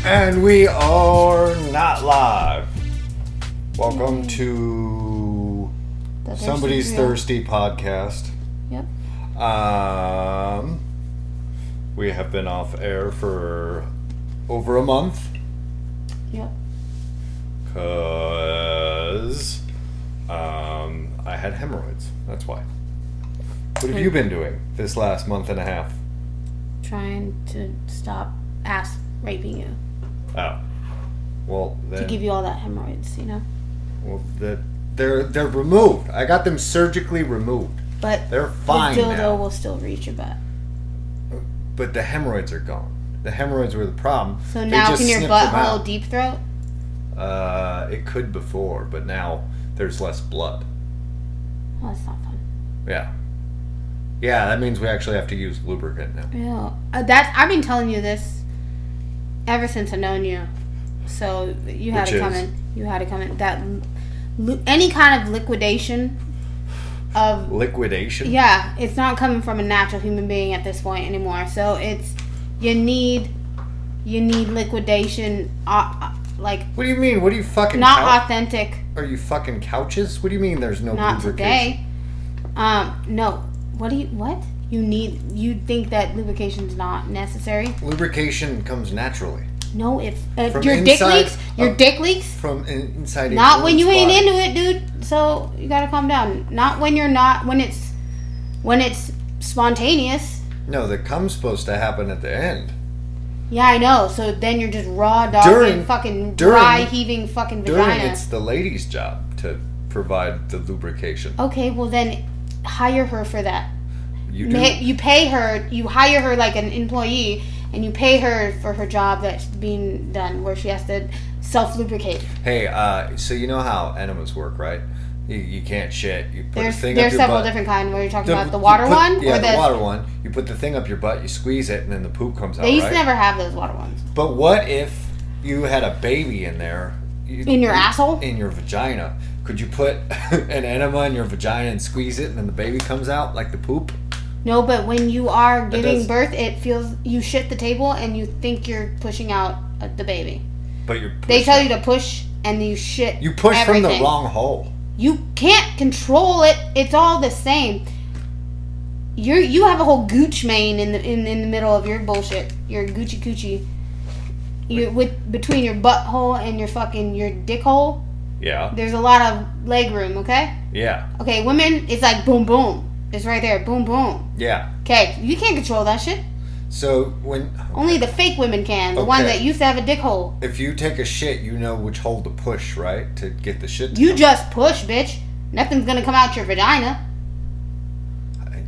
And we are not live. Welcome to Somebody's Thirsty podcast. Yep. We have been off air for over a month. Yep. Cause I had hemorrhoids. That's why. What have you been doing this last month and a half? Trying to stop ass raping you. Oh. Well, then, to give you all that hemorrhoids, you know? Well, they're removed. I got them surgically removed. But they're fine the dildo now. will still reach your butt. But the hemorrhoids are gone. The hemorrhoids were the problem. So now can your butthole deep throat? It could before, but now there's less blood. Oh, that's not fun. Yeah. Yeah, that means we actually have to use lubricant now. Yeah. I've been telling you this ever since I've known you. So you had to come in. You had to come in. That any kind of liquidation of liquidation. Yeah, it's not coming from a natural human being at this point anymore. So it's you need liquidation. Like what do you mean? What do you fucking not authentic? Are you fucking couches? What do you mean? There's no not lubrication? Today. No. What you think that lubrication's not necessary? Lubrication comes naturally. No, if your dick leaks, dick leaks from inside. Not when you ain't into it, dude. So you gotta calm down. Not when you're not. When it's spontaneous. No, the cum's supposed to happen at the end. Yeah, I know. So then you're just raw dogging, fucking dry heaving, fucking vagina. It's the lady's job to provide the lubrication. Okay, well then hire her for that. You pay her. You hire her like an employee. And you pay her for her job that's being done, where she has to self-lubricate. Hey, so you know how enemas work, right? You can't shit. You put there's the thing up your several butt. Different kinds. Where you're talking about the water one? Yeah, or the water one. You put the thing up your butt, you squeeze it, and then the poop comes out, They used to never have those water ones. But what if you had a baby in there? In your asshole? In your vagina. Could you put an enema in your vagina and squeeze it, and then the baby comes out like the poop? No, but when you are giving birth, it feels you shit the table and you think you're pushing out the baby. But you're. They tell you to push and you shit. You push everything. from the wrong hole. You can't control it. It's all the same. You have a whole gooch mane in the middle of your bullshit. Your Gucci coochie. Between your butthole and your dick hole. Yeah. There's a lot of leg room. Okay. Yeah. Okay, women, it's like boom boom. It's right there. Boom, boom. Yeah. Okay, you can't control that shit. So only the fake women can. The one that used to have a dick hole. If you take a shit, you know which hole to push, right? To get the shit to You just push, bitch. Nothing's gonna come out your vagina.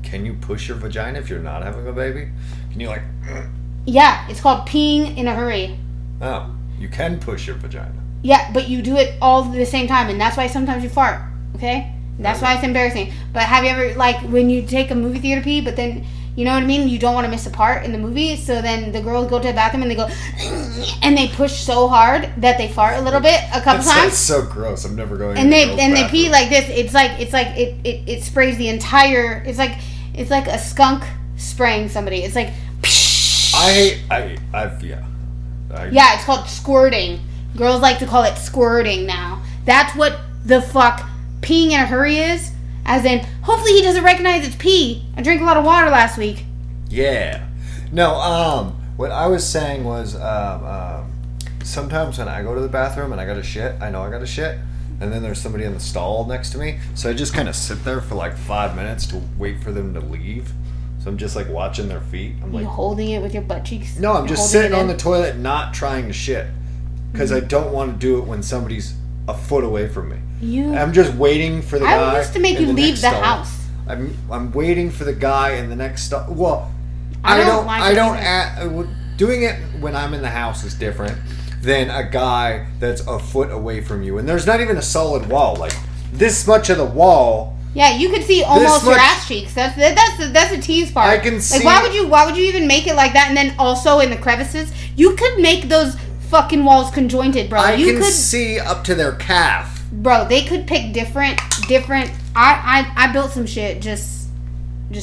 Can you push your vagina if you're not having a baby? Can you like... Yeah, it's called peeing in a hurry. Oh, you can push your vagina. Yeah, but you do it all at the same time, and that's why sometimes you fart, okay? That's why it's embarrassing. But have you ever, like, when you take a movie theater pee, but then, you know what I mean? You don't want to miss a part in the movie, so then the girls go to the bathroom and they go, and they push so hard that they fart a little bit a couple times. That's so gross. I'm never going. And they pee like this. It's like it sprays the entire. It's like a skunk spraying somebody. It's like. Yeah, it's called squirting. Girls like to call it squirting now. That's what the fuck peeing in a hurry is. As in, hopefully he doesn't recognize it's pee. I drank a lot of water last week. Yeah. No, what I was saying was, sometimes when I go to the bathroom and I gotta shit, I know I gotta shit, and then there's somebody in the stall next to me, so I just kind of sit there for like 5 minutes to wait for them to leave. So I'm just like watching their feet. I'm like holding it with your butt cheeks? No, I'm just sitting on the toilet not trying to shit. Because I don't want to do it when somebody's a foot away from me. I'm just waiting for the guy. I used to make you leave the house. I'm waiting for the guy in the next stall. Well, doing it when I'm in the house is different than a guy that's a foot away from you. And there's not even a solid wall. Like, this much of the wall. Yeah, you could see almost your ass cheeks. That's a tease part. I can see. Like, why would you even make it like that? And then also in the crevices, you could make those fucking walls conjointed, bro. I can see up to their calf. Bro, they could pick different. I built some shit just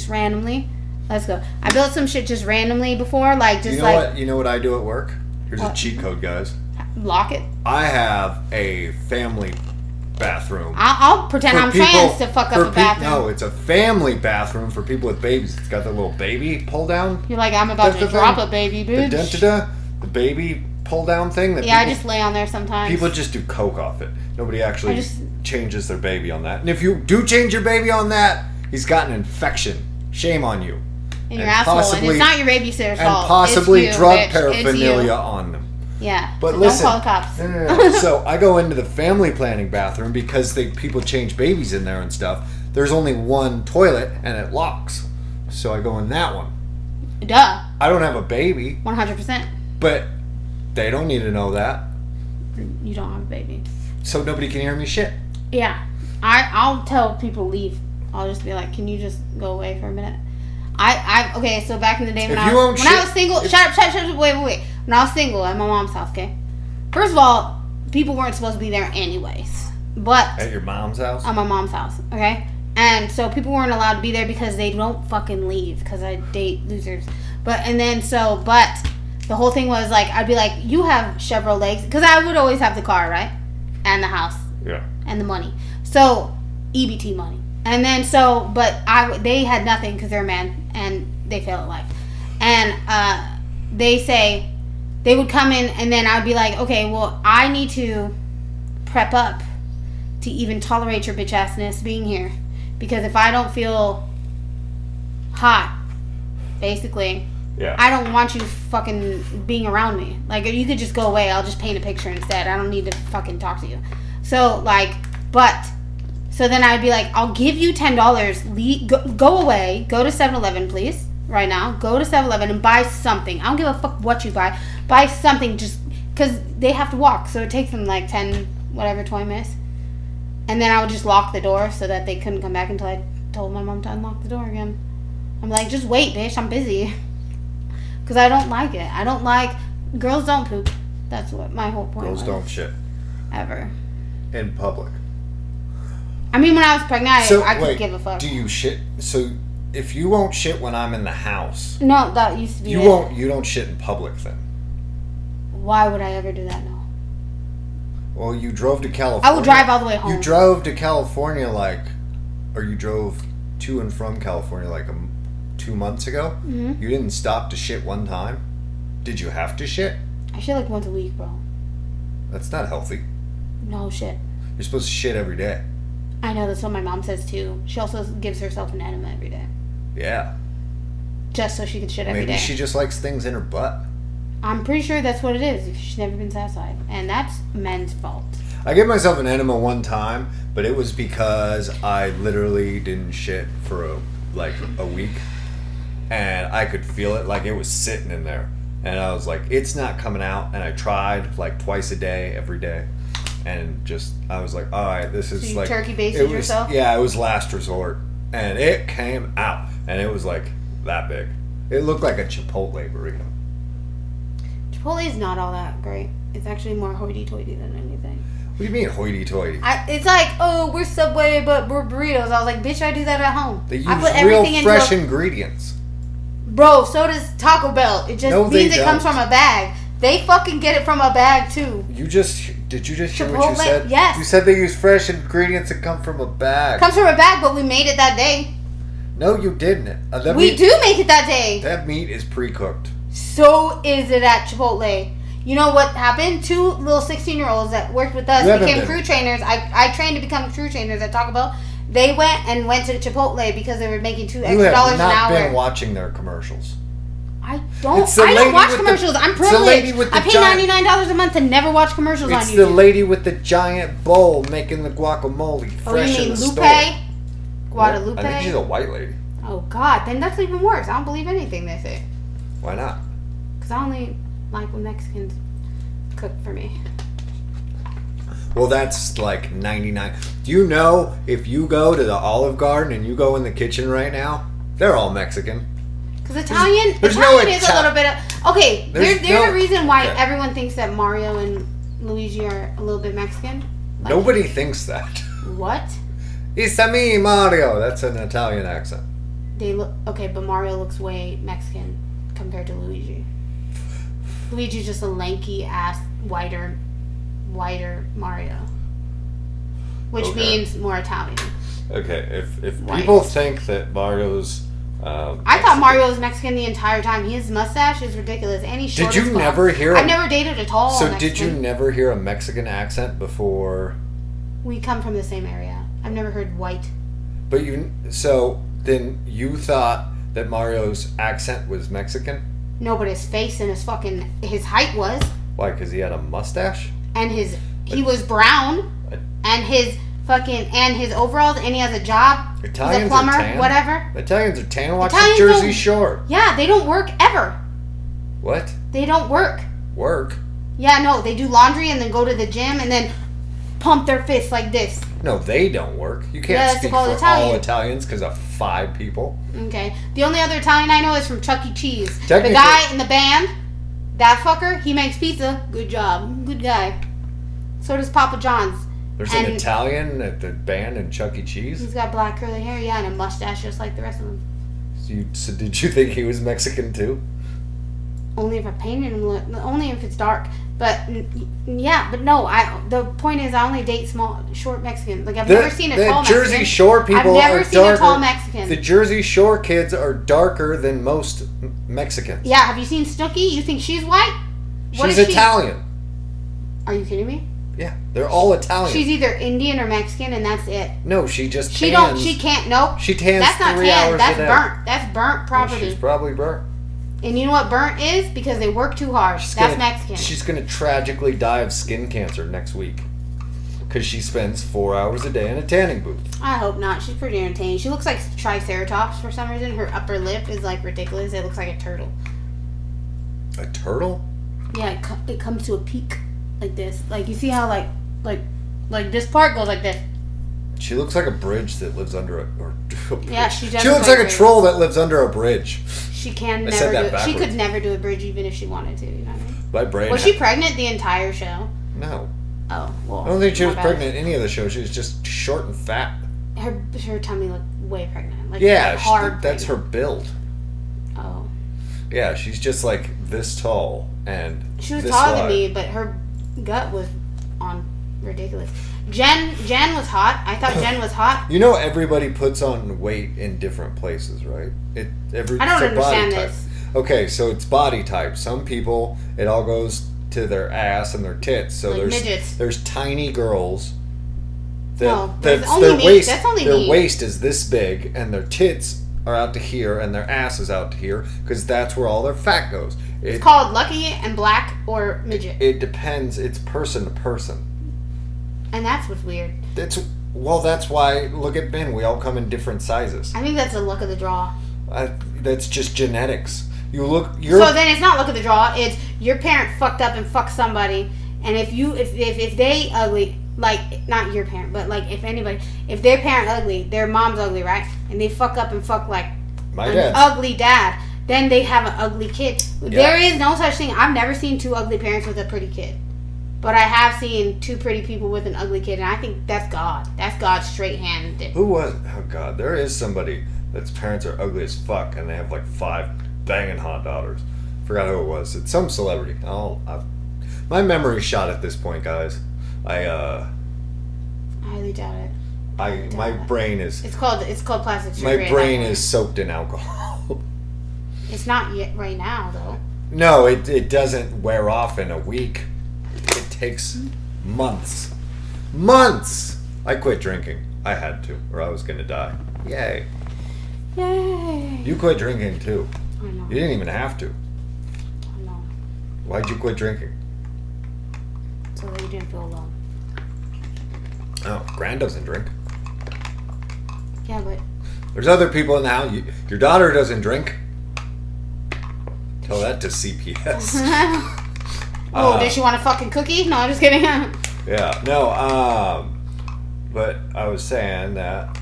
randomly. Let's go. I built some shit just randomly before, like just you know what I do at work? Here's a cheat code, guys. Lock it. I have a family bathroom. I'll pretend I'm trans to fuck up a bathroom. No, it's a family bathroom for people with babies. It's got the little baby pull down. You're like, I'm about to drop a baby, bitch. The dentida, the baby pull down thing. Yeah, I just lay on there sometimes. People just do coke off it. Nobody actually changes their baby on that. And if you do change your baby on that, he's got an infection. Shame on you. In your asshole. And it's not your babysitter's fault. And possibly drug bitch. paraphernalia on them. Yeah, but so listen, don't call the cops. No. So I go into the family planning bathroom because people change babies in there and stuff. There's only one toilet and it locks. So I go in that one. Duh. I don't have a baby. 100%. But they don't need to know that. You don't have a baby. So nobody can hear me shit. Yeah. I'll tell people to leave. I'll just be like, can you just go away for a minute? Okay, so back in the day when I was single, shut up, wait. When I was single at my mom's house, okay? First of all, people weren't supposed to be there anyways. But at your mom's house? At my mom's house, okay? And so people weren't allowed to be there because they don't fucking leave because I date losers. But the whole thing was like, I'd be like, you have Chevrolet legs. Because I would always have the car, right? And the house. Yeah. And the money. So, EBT money. And then they had nothing because they're a man and they fail at life. And they would come in and then I'd be like, okay, well, I need to prep up to even tolerate your bitch assness being here. Because if I don't feel hot, basically, yeah, I don't want you fucking being around me. Like, you could just go away. I'll just paint a picture instead. I don't need to fucking talk to you. So, so then I'd be like, I'll give you $10. Go away. Go to 7-Eleven, please. Right now. Go to 7-Eleven and buy something. I don't give a fuck what you buy. Buy something just because they have to walk. So it takes them like 20 minutes. And then I would just lock the door so that they couldn't come back until I told my mom to unlock the door again. I'm like, just wait, bitch. I'm busy. Because I don't like it. I don't like... Girls don't poop. That's what my whole point was. Girls don't shit. Ever. In public. I mean, when I was pregnant, I couldn't give a fuck. Do you shit? So, if you won't shit when I'm in the house... No, that used to be You don't shit in public then? Why would I ever do that now? Well, you drove to California. I would drive all the way home. You drove to California or you drove to and from California 2 months ago. Mm-hmm. You didn't stop to shit one time. Did you have to shit? I shit like once a week, bro. That's not healthy. No shit. You're supposed to shit every day. I know, that's what my mom says too. She also gives herself an enema every day. Yeah. Just so she can shit every day. Maybe she just likes things in her butt. I'm pretty sure that's what it is. She's never been satisfied. And that's men's fault. I gave myself an enema one time, but it was because I literally didn't shit for a week. And I could feel it, like it was sitting in there. And I was like, it's not coming out. And I tried twice a day, every day. And I was like, all right, this is so you turkey basted yourself? Yeah, it was last resort. And it came out. And it was that big. It looked like a Chipotle burrito. Chipotle is not all that great. It's actually more hoity-toity than anything. What do you mean hoity-toity? It's like, oh, we're Subway, but we're burritos. I was like, bitch, I do that at home. They use I put real everything fresh ingredients. Bro, so does Taco Bell. It just means it comes from a bag. They fucking get it from a bag, too. Did you just hear what you said? Yes. You said they use fresh ingredients that come from a bag. Comes from a bag, but we made it that day. No, you didn't. We do make it that day. That meat is pre-cooked. So is it at Chipotle. You know what happened? 2 little 16-year-olds that worked with us became crew trainers. I trained to become crew trainers at Taco Bell. They went to Chipotle because they were making $2 extra an hour. You have not been watching their commercials. I don't watch commercials. I'm privileged. I pay $99 a month to never watch commercials on YouTube. It's the lady with the giant bowl making the guacamole fresh in the store. Guadalupe? I think she's a white lady. Oh, God. Then that's even worse. I don't believe anything they say. Why not? Because I only like when Mexicans cook for me. Well, that's 99. Do you know if you go to the Olive Garden and you go in the kitchen right now, they're all Mexican. Because Italian is a little bit of... Okay, there's a reason why everyone thinks that Mario and Luigi are a little bit Mexican. Nobody thinks that. What? It's a me, Mario. That's an Italian accent. They look... Okay, but Mario looks way Mexican compared to Luigi. Luigi's just a lanky ass, whiter Mario, which means more Italian. Okay, if people think that Mario's I thought Mario was Mexican the entire time. His mustache is ridiculous, and he's short. Did you never hear? I've never dated a tall So Mexican. did you never hear a Mexican accent before? We come from the same area. I've never heard white. But then you thought that Mario's accent was Mexican? No, but his face and his height was. Why? Because he had a mustache? And he was brown. And his overalls, and he has a job. Italians He's a plumber, are tan. whatever. Italians are tan. Watch Italians the Jersey don't- Shore. Yeah, they don't work ever. What? They don't work. Work? Yeah, no, they do laundry and then go to the gym and then pump their fists like this. No, they don't work. You can't Yeah, that's speak called for Italian. all Italians because of 5 people. Okay. The only other Italian I know is from Chuck E. Cheese. The Technically- guy in the band, that fucker, he makes pizza. Good job. Good guy. So does Papa John's. There's an Italian at the band in Chuck E. Cheese? He's got black curly hair, yeah, and a mustache just like the rest of them. So did you think he was Mexican too? Only if I painted him, only if it's dark. But yeah, but no. The point is, I only date short Mexicans. Like I've never seen a tall Mexican. The Jersey Shore people I've never seen darker. a tall Mexican. The Jersey Shore kids are darker than most Mexicans. Yeah, have you seen Snooki? You think she's white? What She's is she? Italian. Are you kidding me? Yeah, they're all Italian. She's either Indian or Mexican, and that's it. No, she just tans. She can't. Nope. She tans That's not 3 tan. hours That's a day. burnt. That's burnt Well, property. she's probably burnt. And you know what burnt is? Because they work too hard. That's Mexican. She's gonna tragically die of skin cancer next week because she spends 4 hours a day in a tanning booth. I hope not. She's pretty entertaining. She looks like Triceratops for some reason. Her upper lip is like ridiculous. It looks like a turtle. A turtle? Yeah, it comes to a peak like this. Like you see how like this part goes like this. She looks like a bridge that lives under a bridge. Yeah, she does. She looks like a troll that lives under a bridge. She can I said never that do it. She backwards. could never do a bridge even if she wanted to. You know what I mean? My brain. Was she pregnant the entire show? No. Oh well. I don't think she my was bad. pregnant in any of the shows. She was just short and fat. Her tummy looked way pregnant. Like Yeah, hard. that's her pregnant. build. Oh. Yeah, she's just like this tall and She was this taller than wide. me, but her gut was on ridiculous. Jen was hot. I thought Jen was hot. You know, everybody puts on weight in different places, right? I don't it's their body understand type. this. Okay, so it's body type. Some people, it all goes to their ass and their tits. So Like midgets. there's tiny girls. No, that's only their me. waist, That's only their me. waist is this big, and their tits are out to here, and their ass is out to here, because that's where all their fat goes. It's called lucky and black or midget, It depends. It's person to person. and that's what's weird. That's why. Look at Ben. We all come in different sizes. I think that's the luck of the draw. That's just genetics. You look. So then it's not luck of the draw. It's your parent fucked up and fucked somebody, and if they ugly, like not your parent, but like if their parent ugly, their mom's ugly, right? And they fuck up and fuck like my an dad. ugly dad, then they have an ugly kid. Yeah. There is no such thing. I've never seen 2 ugly parents with a pretty kid. But I have seen 2 pretty people with an ugly kid, and I think that's God. That's God's straight hand. Who was? Oh God, there is somebody that's parents are ugly as fuck, and they have like 5 banging hot daughters. Forgot who it was. It's some celebrity. My memory's shot at this point, guys. I highly doubt it. My brain is. It's called plastic My surgery. brain is soaked in alcohol. It's not yet right now though. No, it doesn't wear off in a week. It takes months. Months! I quit drinking. I had to, or I was gonna die. Yay. Yay! You quit drinking too. I know. You didn't even have to. I know. Why'd you quit drinking? So that you didn't feel alone. Oh, Gran doesn't drink. Yeah, but There's other people in the house. Your daughter doesn't drink. Tell that to CPS. Does she want a fucking cookie? No, I'm just kidding. Yeah, no, but I was saying that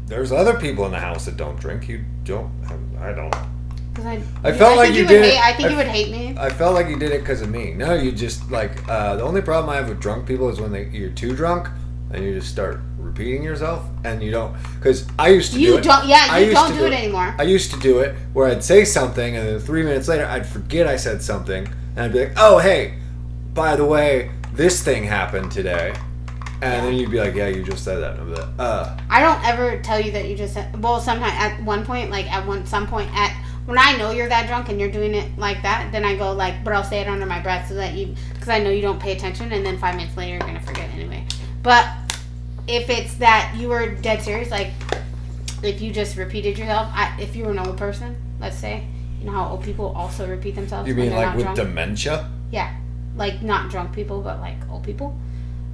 there's other people in the house that don't drink. You don't have, I don't know. I felt like you did it. I think you would hate me. I felt like you did it because of me. No, you just, like, the only problem I have with drunk people is when you're too drunk, and you just start repeating yourself, and you don't, because I used to do it. You don't do it anymore. I used to do it where I'd say something, and then 3 minutes later, I'd forget I said something, and I'd be like, oh, hey, by the way, this thing happened today. And then you'd be like, yeah, you just said that. And I'd be like, I don't ever tell you that you just said, well, sometimes at one point, like when I know you're that drunk and you're doing it like that, then I go like, but I'll say it under my breath so that because I know you don't pay attention, and then 5 minutes later you're going to forget anyway. But if it's that you were dead serious, like if you just repeated yourself, if you were an old person, let's say, you know how old people also repeat themselves? You when mean they're like not with drunk? dementia? Yeah. Like not drunk people, but like old people.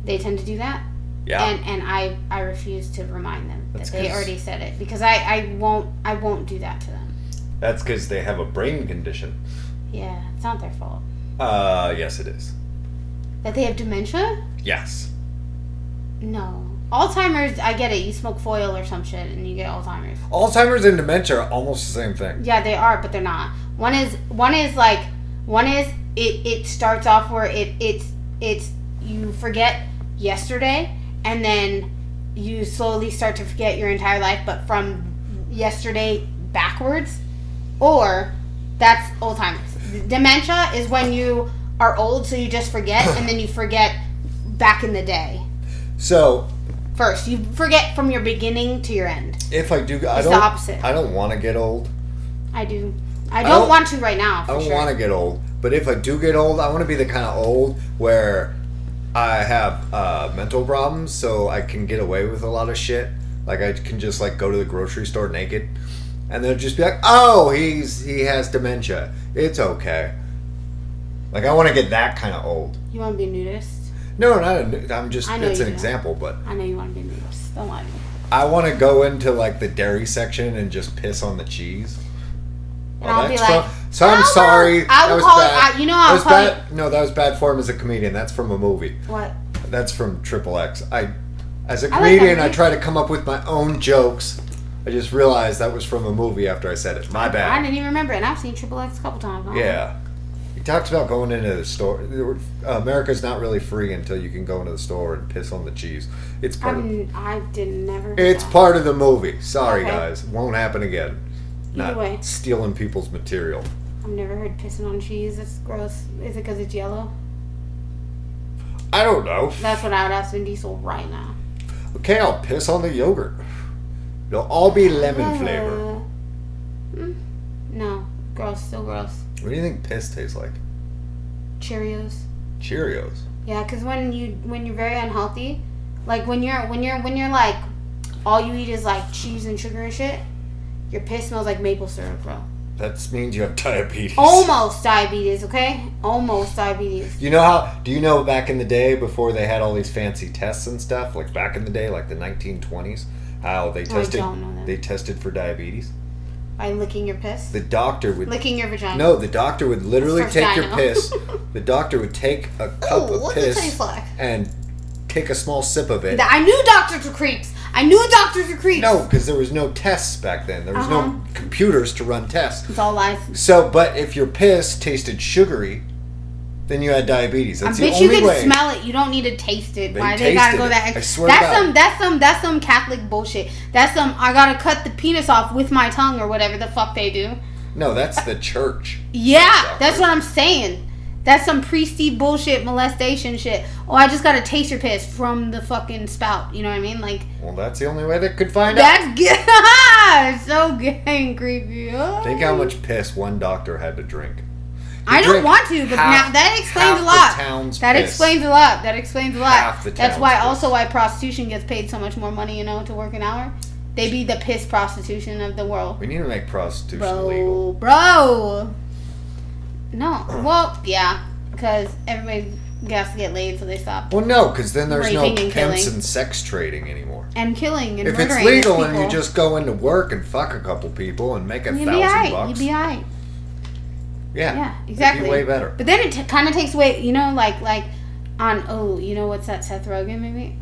They tend to do that. Yeah. And I refuse to remind them that they already said it, because I won't do that to them. That's because they have a brain condition. Yeah, it's not their fault. Yes it is. That they have dementia? Yes. No. Alzheimer's, I get it. You smoke foil or some shit and you get Alzheimer's. Alzheimer's and dementia are almost the same thing. Yeah, they are, but they're not. One is it starts off where it's you forget yesterday, and then you slowly start to forget your entire life, but from yesterday backwards, or that's Alzheimer's. Dementia is when you are old, so you just forget, and then you forget back in the day. So first, you forget from your beginning to your end. If I do, it's the opposite. I don't want to get old. I do. I don't want to right now. I don't want to get old, but if I do get old, I want to be the kind of old where I have mental problems, so I can get away with a lot of shit. Like I can just like go to the grocery store naked, and they'll just be like, "Oh, he has dementia. It's okay." Like I want to get that kind of old. You want to be a nudist? No, I'm just. It's an do. example, but I know you want to be a nudist. Don't lie to me. I want to go into like the dairy section and just piss on the cheese. And I'll be like, so I'm sorry. I will call it. You know, I'll call it. No, that was bad form as a comedian. That's from a movie. What? That's from XXX. As a comedian, I try to come up with my own jokes. I just realized that was from a movie after I said it. My bad. I didn't even remember it, and I've seen XXX a couple times. Yeah. He talks about going into the store. America's not really free until you can go into the store and piss on the cheese. It's part I didn't never. It's part of the movie. Sorry, guys. Won't happen again. Either way. Stealing people's material. I've never heard pissing on cheese. It's gross. Is it because it's yellow? I don't know. That's what I would ask Vin Diesel right now. Okay, I'll piss on the yogurt. It'll all be lemon flavor. No. Gross. Still gross. What do you think piss tastes like? Cheerios. Cheerios? Yeah, because when you're very unhealthy, like when you're like, all you eat is like cheese and sugar and shit, your piss smells like maple syrup, bro. That means you have diabetes. Almost diabetes, okay? Almost diabetes. Do you know back in the day, before they had all these fancy tests and stuff, like back in the day, like the 1920s, how they tested they tested for diabetes? By licking your piss? The doctor would... Licking your vagina? No, the doctor would literally take your piss. The doctor would take a cup of piss and take a small sip of it. I knew doctors were creeps. No, because there was no tests back then. There was no computers to run tests. It's all lies. So, but if your piss tasted sugary, then you had diabetes. That's the only way. You can smell it. You don't need to taste it. Why they gotta go that? I swear to God. That's some Catholic bullshit. That's some I gotta cut the penis off with my tongue or whatever the fuck they do. No, that's the church. Yeah, that's what I'm saying. That's some priesty bullshit, molestation shit. Oh, I just gotta taste your piss from the fucking spout. You know what I mean? Like. Well, that's the only way they could find out. That's good. So gay and creepy. Oh. Think how much piss one doctor had to drink. I don't want to, but now that explains a lot. That explains a lot. That's why prostitution gets paid so much more money, to work an hour. They be the piss prostitution of the world. We need to make prostitution legal. Bro. No. Well, yeah. Because everybody has to get laid, so they stop. Well, no, because then there's no pimps and sex trading anymore. And killing and if murdering. If it's legal and you just go into work and fuck a couple people and make $1,000. You'd be alright. Yeah, exactly. It'd be way better. But then it kind of takes away, like on what's that Seth Rogen movie?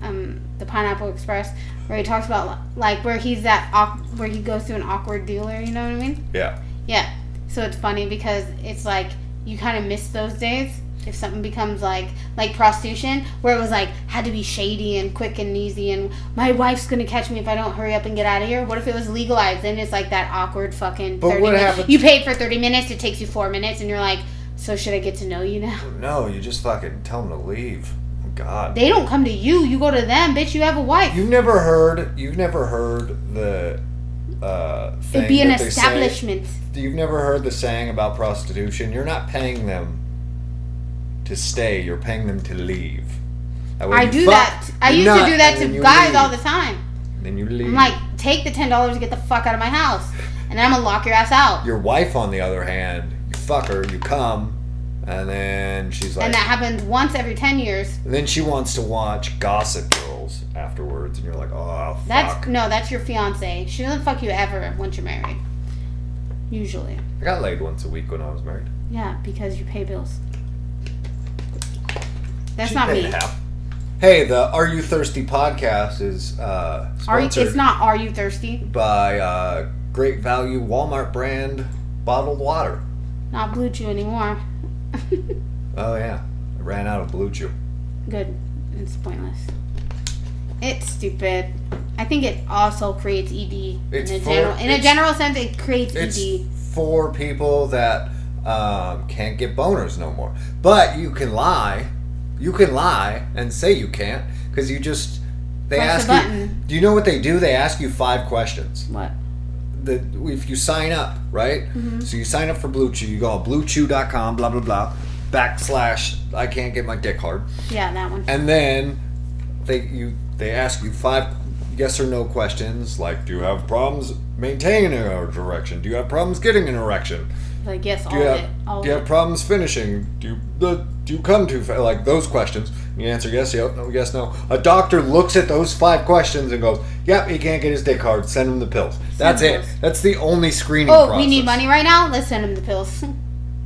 The Pineapple Express, where he talks about like where he's where he goes through an awkward dealer. You know what I mean? Yeah. Yeah. So it's funny because it's like you kind of miss those days If something becomes like prostitution, where it was like had to be shady and quick and easy, and my wife's gonna catch me if I don't hurry up and get out of here. What if it was legalized? Then it's like that awkward fucking 30 minutes. Happens? You paid for 30 minutes, it takes you 4 minutes, and you're like, so should I get to know you now? No, you just fucking tell them to leave. Oh, God. They don't come to you. You go to them, bitch. You have a wife. You've never heard the thing. It'd be an establishment. You've never heard the saying about prostitution. You're not paying them to stay, you're paying them to leave. I do that. I used to do that to guys all the time. Then you leave. I'm like, take the $10 to get the fuck out of my house, and then I'm gonna lock your ass out. Your wife, on the other hand, you fuck her, you come, and then she's like... And that happens once every 10 years. And then she wants to watch Gossip Girls afterwards, and you're like, oh, fuck. That's your fiance. She doesn't fuck you ever once you're married. Usually. I got laid once a week when I was married. Yeah, because you pay bills. That's not me. Half. Hey, the Are You Thirsty podcast is sponsored. It's not Are You Thirsty? By Great Value Walmart brand bottled water. Not Blue Chew anymore. Oh yeah, I ran out of Blue Chew. Good. It's pointless. It's stupid. I think it also creates ED. In a general sense, it creates ED. It's for people that can't get boners no more. But you can lie. You can lie and say you can't because you just... They press ask the button. you... Do you know what they do? They ask you 5 questions. What? If you sign up, right? Mm-hmm. So you sign up for Blue Chew. You go on bluechew.com, blah, blah, blah, / I can't get my dick hard. Yeah, that one. And then they ask you 5 yes or no questions like, do you have problems maintaining an erection? Do you have problems getting an erection? Like, yes, do you have problems finishing? Do you come too fast? Like those questions. You answer yes, no, yes, no. A doctor looks at those 5 questions and goes, yep, he can't get his dick hard. Send him the pills. That's it. That's the only screening process. We need money right now? Let's send him the pills.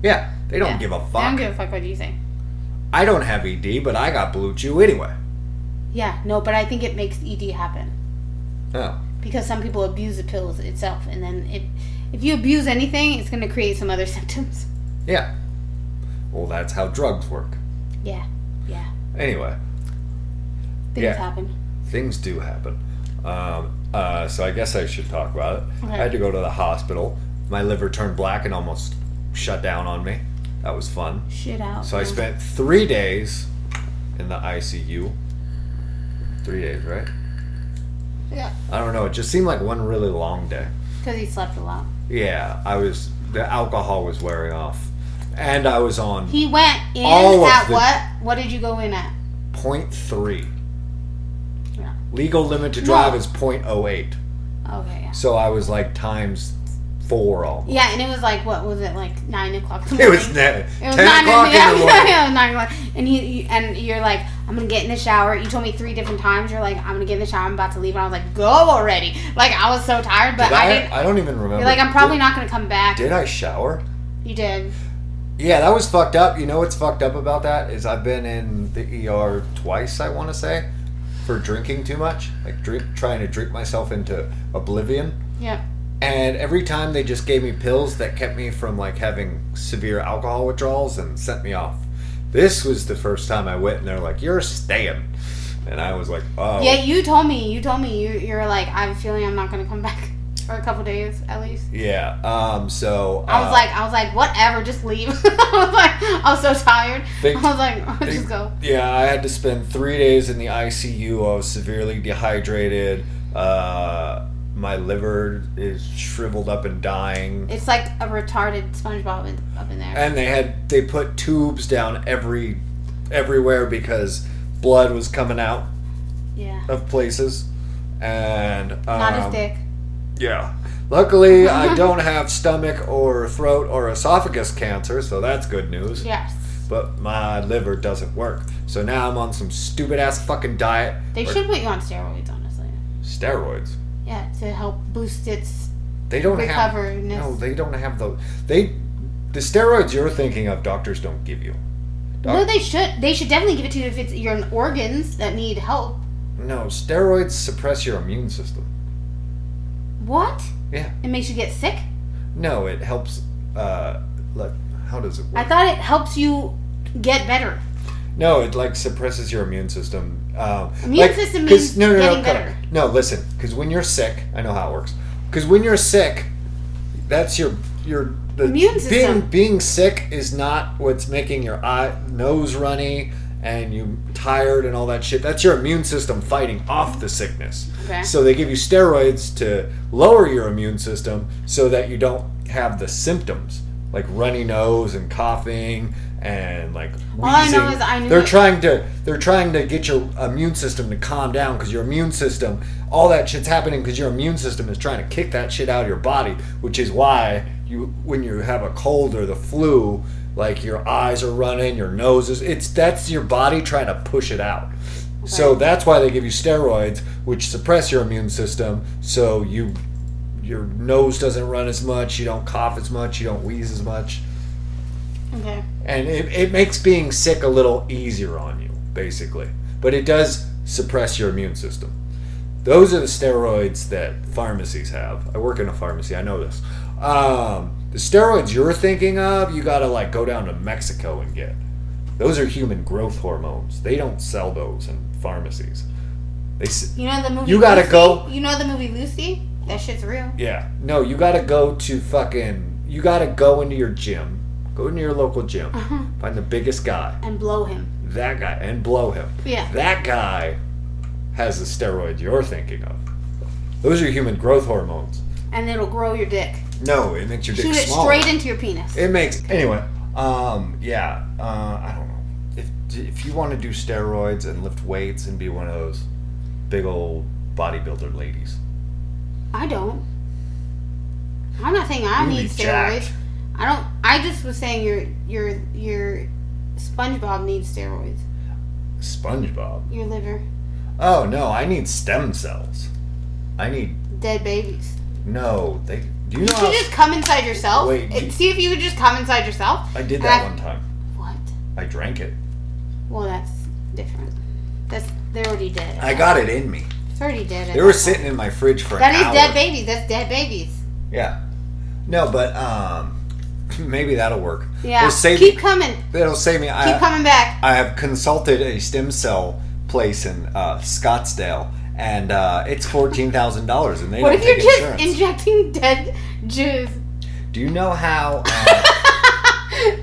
Yeah, they don't give a fuck. They don't give a fuck what you say. I don't have ED, but I got Blue Chew anyway. Yeah, no, but I think it makes ED happen. Oh. Because some people abuse the pills itself, and then if you abuse anything, it's going to create some other symptoms. Yeah. Well, that's how drugs work. Yeah. Anyway. Things happen. Things do happen. So I guess I should talk about it. Okay. I had to go to the hospital. My liver turned black and almost shut down on me. That was fun. Shit out. So I spent 3 days in the ICU. 3 days, right? Yeah. I don't know. It just seemed like one really long day. Because he slept a lot. Yeah, the alcohol was wearing off. And I was on... He went in at what? What did you go in at? 0.3. Yeah. Legal limit to drive is 0.08. Okay, yeah. So I was like times 4 almost. Yeah, and it was like, what was it, like 9 o'clock in the It morning? was 10 o'clock in the morning. Yeah, it was 9 o'clock. And you're like, I'm going to get in the shower. You told me 3 different times. You're like, I'm going to get in the shower. I'm about to leave. And I was like, go already. Like, I was so tired, but I didn't. I don't even remember. You're like, I'm probably not going to come back. Did I shower? You did. Yeah, that was fucked up. You know what's fucked up about that is I've been in the ER twice, I want to say, for drinking too much. Like trying to drink myself into oblivion. Yeah. And every time they just gave me pills that kept me from like having severe alcohol withdrawals and sent me off. This was the first time I went and they're like, you're staying. And I was like, oh. Yeah, you told me. You're like, I have a feeling I'm not going to come back for a couple days at least. Yeah. So. I was like, whatever, just leave. I was so tired. I was like, just go. Yeah, I had to spend 3 days in the ICU. I was severely dehydrated. My liver is shriveled up and dying. It's like a retarded SpongeBob up in there. And they put tubes down everywhere because blood was coming out. Yeah. Of places, and not as thick. Yeah. Luckily, I don't have stomach or throat or esophagus cancer, so that's good news. Yes. But my liver doesn't work, so now I'm on some stupid ass fucking diet. They should put you on steroids, honestly. Steroids. Yeah, to help boost its they don't recoverness. No, they don't have those. The steroids you're thinking of, doctors don't give you. No, they should. They should definitely give it to you if it's your organs that need help. No, steroids suppress your immune system. What? Yeah. It makes you get sick? No, it helps. How does it work? I thought it helps you get better. No, it like suppresses your immune system. Immune system means getting better. No, listen, because when you're sick, I know how it works. Because when you're sick, that's the immune system. Being sick is not what's making your nose runny and you tired and all that shit. That's your immune system fighting off the sickness. Okay. So they give you steroids to lower your immune system so that you don't have the symptoms like runny nose and coughing and like wheezing. All I know is I knew they're trying to get your immune system to calm down because your immune system, all that shit's happening because your immune system is trying to kick that shit out of your body, which is why when you have a cold or the flu, like your eyes are running, your nose is, that's your body trying to push it out. Okay. So that's why they give you steroids, which suppress your immune system, so your nose doesn't run as much, you don't cough as much, you don't wheeze as much. Okay. And it makes being sick a little easier on you, basically. But it does suppress your immune system. Those are the steroids that pharmacies have. I work in a pharmacy, I know this. The steroids you're thinking of, you gotta like go down to Mexico and get. Those are human growth hormones. They don't sell those in pharmacies. You know the movie You gotta Lucy? go. You know the movie Lucy? That shit's real. Yeah. No, you gotta go to you gotta go into your gym. Go into your local gym. Find the biggest guy. And blow him. That guy. And blow him. Yeah. That guy has the steroids you're thinking of. Those are human growth hormones. And it'll grow your dick. No, it makes your dick smaller. Shoot it straight into your penis. It makes... Anyway. I don't know. If you want to do steroids and lift weights and be one of those big old bodybuilder ladies. I don't. I'm not saying I need steroids. Jacked. I don't. I just was saying your SpongeBob needs steroids. SpongeBob? Your liver. Oh no, I need stem cells. I need dead babies. No, do you know? You should just come inside yourself. Wait, see if you could just come inside yourself. I did that one time. What? I drank it. Well, that's different. They're already dead. I got it in me. It's already dead. They were sitting in my fridge for an hour. That is dead babies. That's dead babies. Yeah. No, but maybe that'll work. Yeah. Keep coming. It'll save me. Keep coming back. I have consulted a stem cell place in Scottsdale, and it's $14,000, and they what don't if you're take just insurance. injecting dead Jews? Do you know how?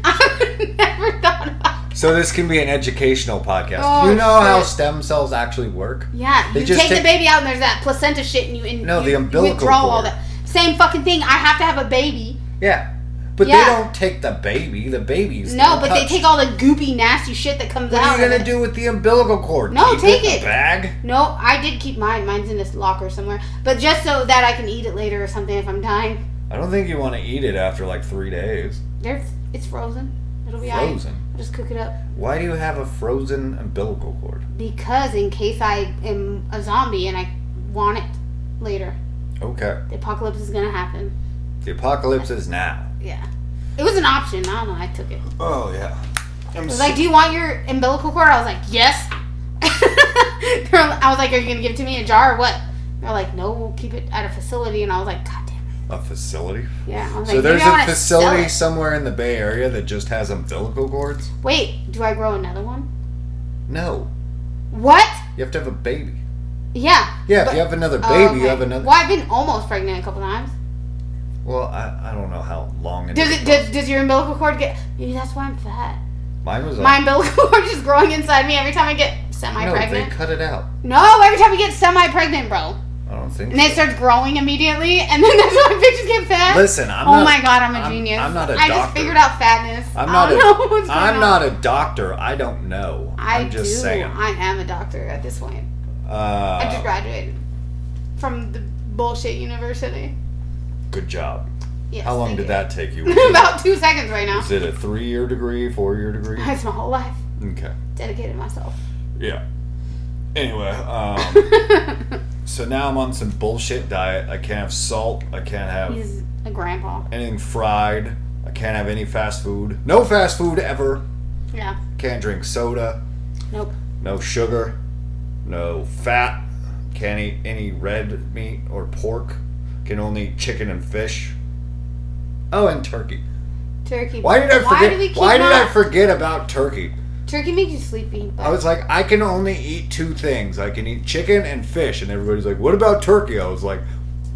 I've never thought about. So this can be an educational podcast. Oh, do you know how stem cells actually work? Yeah, you take the baby out, and there's that placenta shit, and you the umbilical withdraw cord. all that. Same fucking thing. I have to have a baby. Yeah. But they don't take the baby. The baby's no, but they take all the goopy, nasty shit that comes out. What are you gonna do with the umbilical cord? No, take it. it. In a bag? No, I did keep mine. Mine's in this locker somewhere. But just so that I can eat it later or something if I'm dying. I don't think you want to eat it after like 3 days. It's frozen. It'll be frozen. I'll just cook it up. Why do you have a frozen umbilical cord? Because in case I am a zombie and I want it later. Okay. The apocalypse is gonna happen. The apocalypse is now. Yeah. It was an option. I don't know. I took it. Oh, yeah. It was like, do you want your umbilical cord? I was like, yes. I was like, are you going to give it to me in a jar or what? They're like, no, we'll keep it at a facility. And I was like, God damn it. A facility? Yeah. I was so like, there's a facility somewhere in the Bay Area that just has umbilical cords? Wait, do I grow another one? No. What? You have to have a baby. Yeah. Yeah, if you have another baby, you have another... Well, I've been almost pregnant a couple times. Well, I don't know how long it does your umbilical cord get... Maybe that's why I'm fat. Mine was... My umbilical cord is growing inside me every time I get semi-pregnant. No, they cut it out. No, every time I get semi-pregnant, bro. I don't think And then it starts growing immediately, and then that's why bitches get fat. Listen, Oh my god, I'm a genius. I'm not a doctor. I just figured out fatness. I'm not a doctor. I don't know. I'm just saying. I am a doctor at this point. I just graduated from the bullshit university. Good job. Yes, how long did that take you? About 2 seconds right now. Is it a 3-year degree, 4-year degree? It's my whole life. Okay. Dedicated myself. Yeah. Anyway, so now I'm on some bullshit diet. I can't have salt. I can't have... He's a grandpa. Anything fried. I can't have any fast food. No fast food ever. Yeah. Can't drink soda. Nope. No sugar. No fat. Can't eat any red meat or pork. Can only eat chicken and fish. Oh, and turkey. Turkey. Why did I forget? do we keep Why did I not- forget about turkey? Turkey makes you sleepy. But I was like, I can only eat 2 things. I can eat chicken and fish, and everybody's like, "What about turkey?" I was like,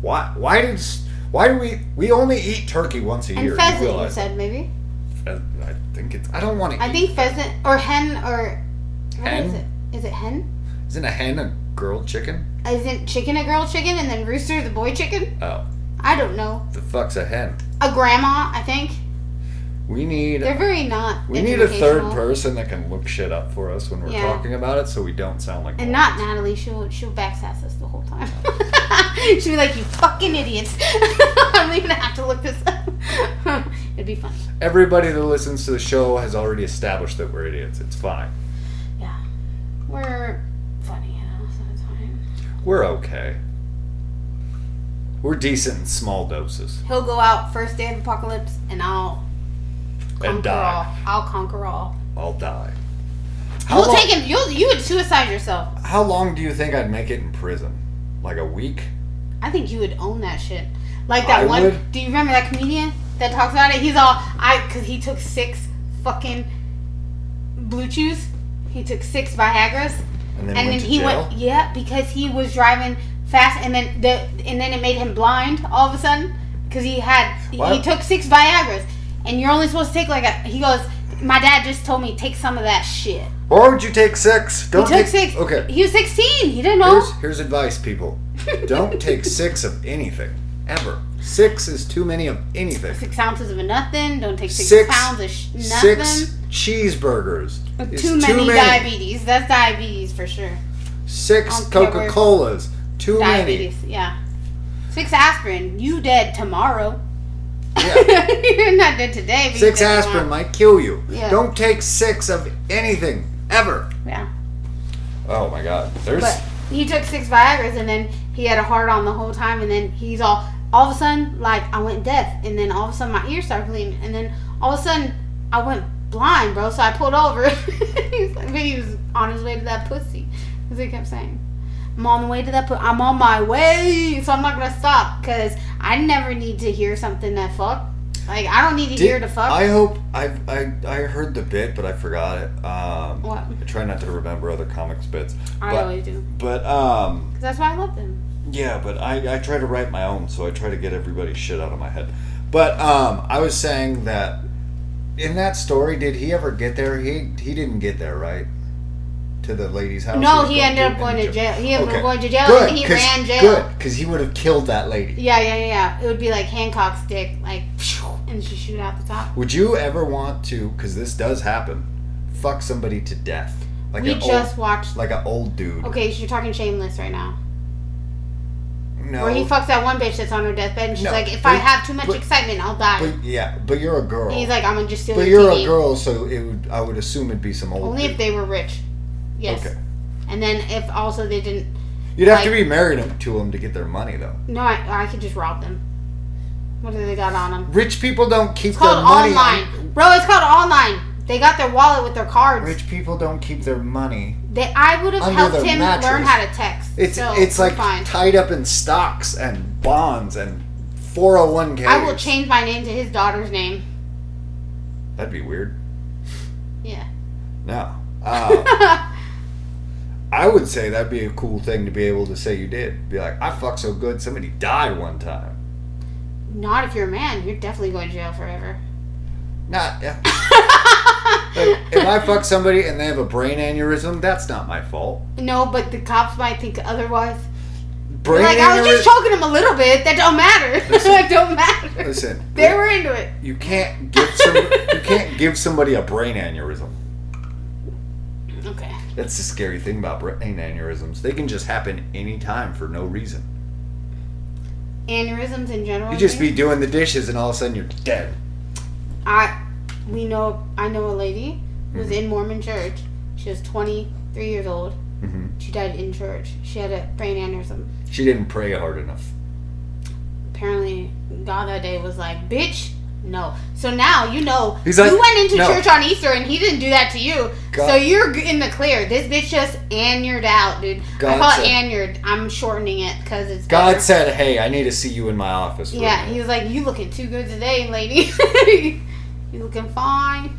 "Why? Why do we only eat turkey once a year?" and pheasant, you said maybe. I think it's. I don't want to. I think pheasant or hen or what Hen? is it? Is it hen? Isn't a hen a girl chicken? Isn't chicken a girl chicken and then rooster the boy chicken? Oh, I don't know. the fuck's a hen? A grandma, I think. We need. They're very not. We need a third educational. person that can look shit up for us when we're Yeah. talking about it, so we don't sound like. And morons. not Natalie. She'll backsass us the whole time. She'll be like, "You fucking idiots." I'm even gonna have to look this up. It'd be fun. Everybody that listens to the show has already established that we're idiots. It's fine. Yeah, we're funny, so it's fine. We're okay. We're decent in small doses. He'll go out first day of apocalypse, and I'll And conquer die. all. I'll conquer all. I'll die. You'll take him. You would suicide yourself. How long do you think I'd make it in prison? Like a week? I think you would own that shit. Like that I one. would. Do you remember that comedian that talks about it? He's all because he took 6 fucking blue chews. He took 6 Viagra's, And then and went then to he jail? went because he was driving fast, and then it made him blind all of a sudden because he What? took 6 Viagra's, and you're only supposed to take he goes. My dad just told me take some of that shit. Why would you take 6? Don't He took take 6. Okay. He was 16. He didn't know. Here's advice, people. Don't take 6 of anything. Ever. 6 is too many of anything. 6 ounces of nothing. Don't take 6 Six- pounds of nothing. 6 cheeseburgers. is Too many diabetes. That's diabetes for sure. 6 I don't care where- Coca-Colas. Too Diabetes, yeah. 6 aspirin. You dead tomorrow. many. Yeah. You're not dead today. But 6 you're dead aspirin tomorrow. might kill you. Yeah. Don't take 6 of anything. Ever. Yeah. Oh my god. There's... But he took 6 Viagra's and then he had a hard on the whole time, and then he's all of a sudden, like, I went deaf, and then all of a sudden my ears started bleeding, and then all of a sudden I went blind, bro. So I pulled over. He was on his way to that pussy, as he kept saying. I'm on the way to that I'm on my way, so I'm not gonna stop because I never need to hear something that fuck. Like, I don't need to hear the fuck. I hope I heard the bit, but I forgot it. What? I try not to remember other comics bits. I always do. But 'Cause that's why I love them. yeah, but I try to write my own, so I try to get everybody's shit out of my head. But I was saying that in that story, did he ever get there? He didn't get there, right? To the lady's house. No, was he going ended up to going in to jail. He ended up Okay. going to jail, Good, and he 'cause- ran jail. Good, because he would have killed that lady. Yeah. It would be like Hancock's dick, like, and she shoot out the top. Would you ever want to? Because this does happen. Fuck somebody to death, like We an just old, watched. like an old dude. Okay, so you're talking Shameless right now. No. Where he fucks that one bitch that's on her deathbed, and she's No, like, if but- I have too much but- excitement, I'll die. But yeah, but you're a girl. And he's like, I'm gonna just steal But your you're TV. a girl, so it would. I would assume it'd be some old. Only dude. if they were rich. Yes. Okay. And then if also they didn't. You'd have to like- be married to them to get their money, though. No, I could just rob them. What do they got on them? Rich people don't keep It's their called money. online. Bro, it's called online. They got their wallet with their cards. Rich people don't keep their money. I would have Under helped their him mattress. learn how to text. It's So, it's we're like fine. tied up in stocks and bonds and 401k. I will change my name to his daughter's name. That'd be weird. Yeah. No. I would say that'd be a cool thing to be able to say you did. Be like, I fucked so good, somebody died one time. Not if you're a man. You're definitely going to jail forever. Not. Yeah. Like, if I fuck somebody and they have a brain aneurysm, that's not my fault. No, but the cops might think otherwise. Brain Like, I was just aneurysm. choking him a little bit. That don't matter. Listen. That don't matter. Listen. They were into it. You can't give somebody a brain aneurysm. Okay. That's the scary thing about brain aneurysms. They can just happen anytime for no reason. Aneurysms in general. You just be doing the dishes and all of a sudden you're dead. I know a lady who was Mm-hmm. in Mormon church. She was 23 years old. Mm-hmm. She died in church. She had a brain aneurysm. She didn't pray hard enough. Apparently, God that day was like, bitch, no. So now you know. He's like, you went into no. church on Easter and he didn't do that to you. God- So you're in the clear. This bitch just aneured out, dude. God I call said- it aneured. I'm shortening it because it's God better. said, hey, I need to see you in my office. For a Yeah, minute." he was like, you looking too good today, lady. You looking fine?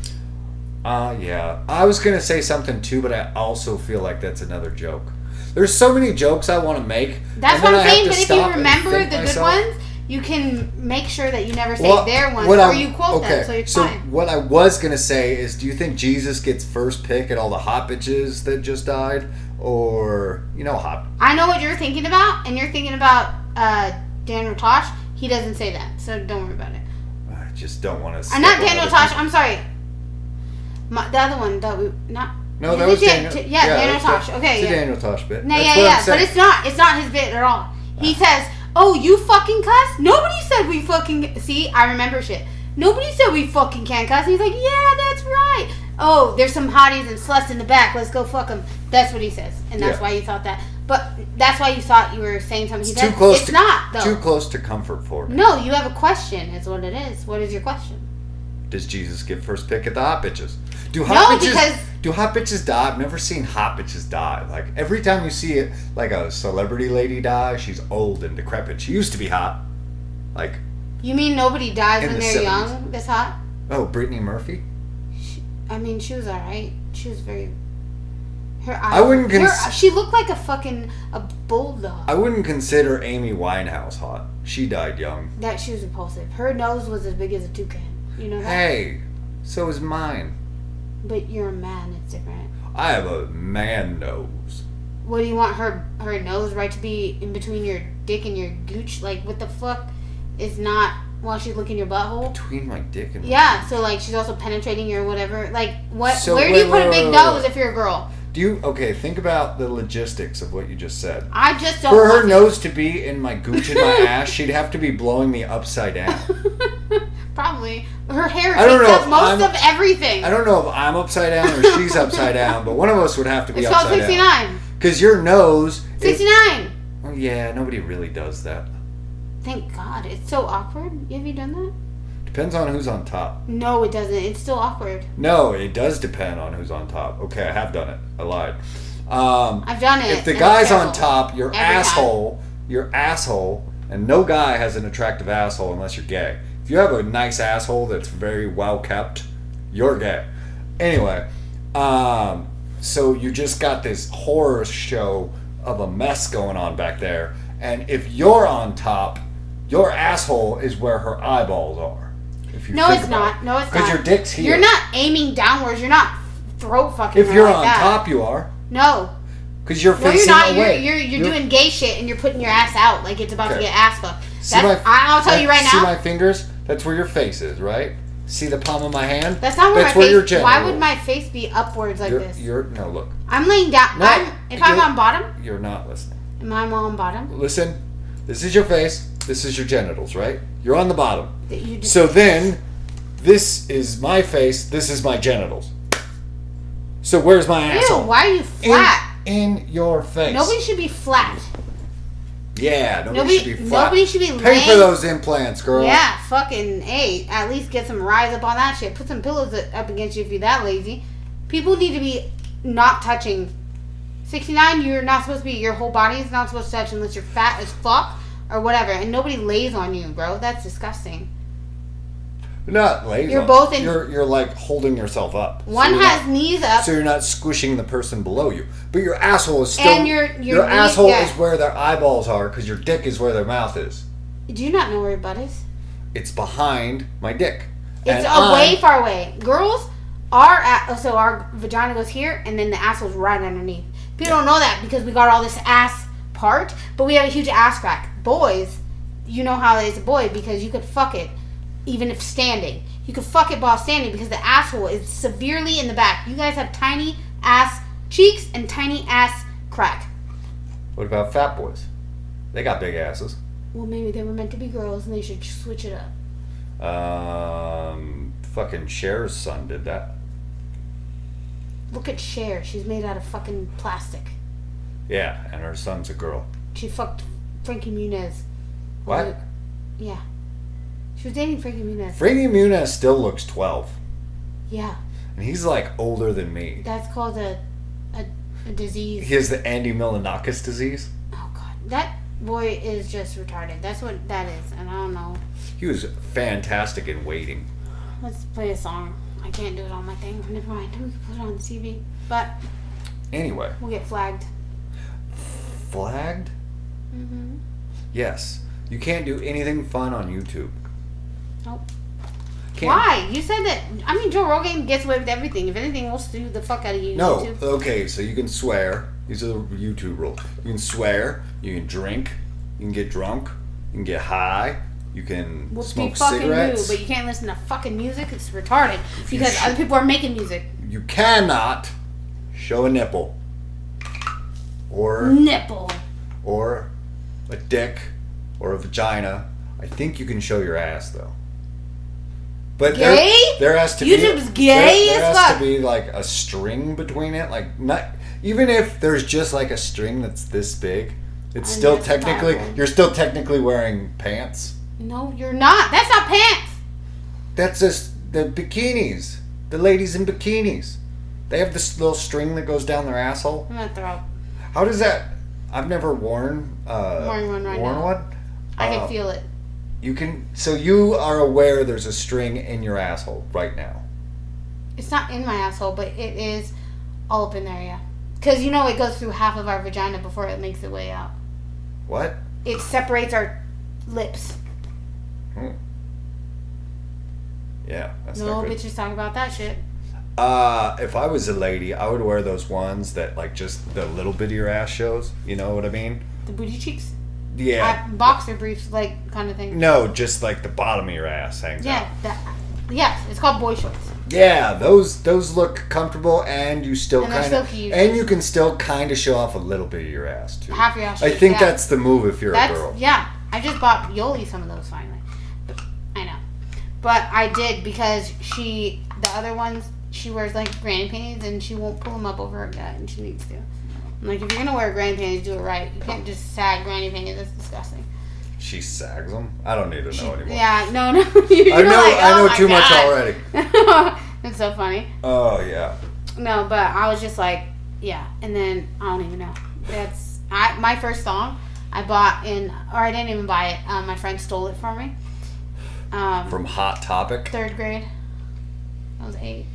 Yeah. I was gonna say something too, but I also feel like that's another joke. There's so many jokes I want to make. That's what I'm saying, but if you remember the good ones, you can make sure that you never say their ones, or you quote them, so you're fine. What I was going to say is, do you think Jesus gets first pick at all the hot bitches that just died? Or, hot... I know what you're thinking about, and you're thinking about Daniel Tosh. He doesn't say that, so don't worry about it. I just don't want to... Not Daniel Tosh, I'm sorry. The other one, No, that was Daniel. Daniel Tosh. Okay, it's a Daniel Tosh bit. No, but it's not. It's not his bit at all. He says, "Oh, you fucking cuss." Nobody said we fucking. See, I remember shit. Nobody said we fucking can't cuss. He's like, "Yeah, that's right." Oh, there's some hotties and sluts in the back. Let's go fuck them. That's what he says, and that's why you thought that. But that's why you thought you were saying something. He said, it's not though. Too close to comfort for me. No, you have a question. Is what it is. What is your question? Does Jesus get first pick at the hot bitches? Do hot bitches die? I've never seen hot bitches die. Like, every time you see it, like a celebrity lady die, she's old and decrepit. She used to be hot. Like... You mean nobody dies when they're 70s. Young that's hot? Oh, Brittany Murphy? She was alright. She was very... Her eyes... I wouldn't she looked like a bulldog. I wouldn't consider Amy Winehouse hot. She died young. She was repulsive. Her nose was as big as a toucan. You know that? Hey, so is mine. But you're a man, it's different. I have a man nose. What do you want her nose right to be in between your dick and your gooch? Like, what the fuck is not while she's licking your butthole? Between my dick and my so like she's also penetrating your whatever. Like what? So where do you put a big nose if you're a girl? Think about the logistics of what you just said. I just don't. For her nose to be in my gooch and my ass, she'd have to be blowing me upside down. Probably. Her hair takes up most of everything. I don't know if I'm upside down or she's upside down, but one of us would have to be upside down. It's called 69. Because your nose... 69! Well, yeah, nobody really does that. Thank God. It's so awkward. Have you done that? Depends on who's on top. No, it doesn't. It's still awkward. No, it does depend on who's on top. Okay, I have done it. I lied. I've done it. If the guy's on top, your asshole, and no guy has an attractive asshole unless you're gay. If you have a nice asshole that's very well kept, you're gay. Anyway, so you just got this horror show of a mess going on back there, and if you're on top, your asshole is where her eyeballs are. No, it's not. No, it's not. Because your dick's here. You're not aiming downwards. You're not throat fucking. If you're on top, you are. No. Because you're facing away. You're doing gay shit and you're putting your ass out like it's about to get ass fucked. I'll tell you right now. See my fingers? That's where your face is, right? See the palm of my hand? That's not where my face is. Why would my face be upwards like this? No, look. I'm laying down. If I'm on bottom? You're not listening. Am I on bottom? Listen. This is your face. This is your genitals, right? You're on the bottom. So then, this is my face. This is my genitals. So where's my asshole? Why are you flat? In your face. Nobody should be flat. Yeah, nobody should be flat. Nobody should be laying. Pay for those implants, girl. Yeah, fucking A. At least get some rise up on that shit. Put some pillows up against you if you're that lazy. People need to be not touching. 69, you're not supposed to be. Your whole body is not supposed to touch unless you're fat as fuck or whatever. And nobody lays on you, bro. That's disgusting. You're not lazy. You're both in. You're like holding yourself up. One has knees up. So you're not squishing the person below you, but your asshole is still. And your asshole is where their eyeballs are, because your dick is where their mouth is. Do you not know where your butt is? It's behind my dick. It's way far away. Girls, our vagina goes here, and then the asshole's right underneath. People don't know that because we got all this ass part, but we have a huge ass crack. Boys, you know how it is a boy because you could fuck it. Even if standing. You could fuck it while standing because the asshole is severely in the back. You guys have tiny ass cheeks and tiny ass crack. What about fat boys? They got big asses. Well, maybe they were meant to be girls and they should switch it up. Fucking Cher's son did that. Look at Cher. She's made out of fucking plastic. Yeah, and her son's a girl. She fucked Frankie Muniz. What? Yeah. She was dating Frankie Muniz. Frankie Muniz still looks 12. Yeah. And he's like older than me. That's called a disease. He has the Andy Milonakis disease. Oh, God. That boy is just retarded. That's what that is. And I don't know. He was fantastic in Waiting. let's play a song. I can't do it on my thing. Never mind. We can put it on the TV. But Anyway. we'll get flagged. Flagged? Mm-hmm. Yes. You can't do anything fun on YouTube. Nope. Can't. Why? You said that. I mean, Joe Rogan gets away with everything. If anything, we'll sue the fuck out of you. No. YouTube. Okay, so you can swear. These are the YouTube rules. You can swear. You can drink. You can get drunk. You can get high. You can We'll smoke be fucking cigarettes. you, but you can't listen to fucking music. It's retarded because other people are making music. You cannot show a nipple. Or Nipple. or a dick or a vagina. I think you can show your ass though. But Gay? there has to YouTube's be gay there as has fuck. to be like a string between it, like not even if there's just like a string that's this big, it's still technically you're still technically wearing pants. No, you're not. That's not pants. That's just the bikinis. The ladies in bikinis. They have this little string that goes down their asshole. I'm gonna throw up. How does that? I've never worn Wearing one right now. one. I can feel it. You can. So you are aware there's a string in your asshole right now. It's not in my asshole, but it is all up in there, yeah. Because you know it goes through half of our vagina before it makes its way out. What? It separates our lips. Yeah, that's No not good. bitches talk about that shit. If I was a lady, I would wear those ones that like just the little bit of your ass shows. You know what I mean? The booty cheeks? Yeah. Boxer briefs, like, kind of thing. No, just like the bottom of your ass hangs out. Yes, it's called boy shorts. Yeah, those look comfortable, and you still And they're kind of, silky and you can still kind of show off a little bit of your ass too. Half your ass. I think yeah. that's the move if you're a girl. Yeah, I just bought Yoli some of those finally. But, I know. But I did because the other ones, she wears like granny panties and she won't pull them up over her gut and she needs to. I'm like, if you're gonna wear granny panties, do it right. You can't just sag granny panties. That's disgusting. She sags them. I don't need to know anymore. Yeah, no. You're I know. like, I know oh too my much God. already. It's so funny. Oh yeah. No, but I was just like, yeah. And then I don't even know. My first song I bought or I didn't even buy it. My friend stole it from me. From Hot Topic. 3rd grade. I was 8.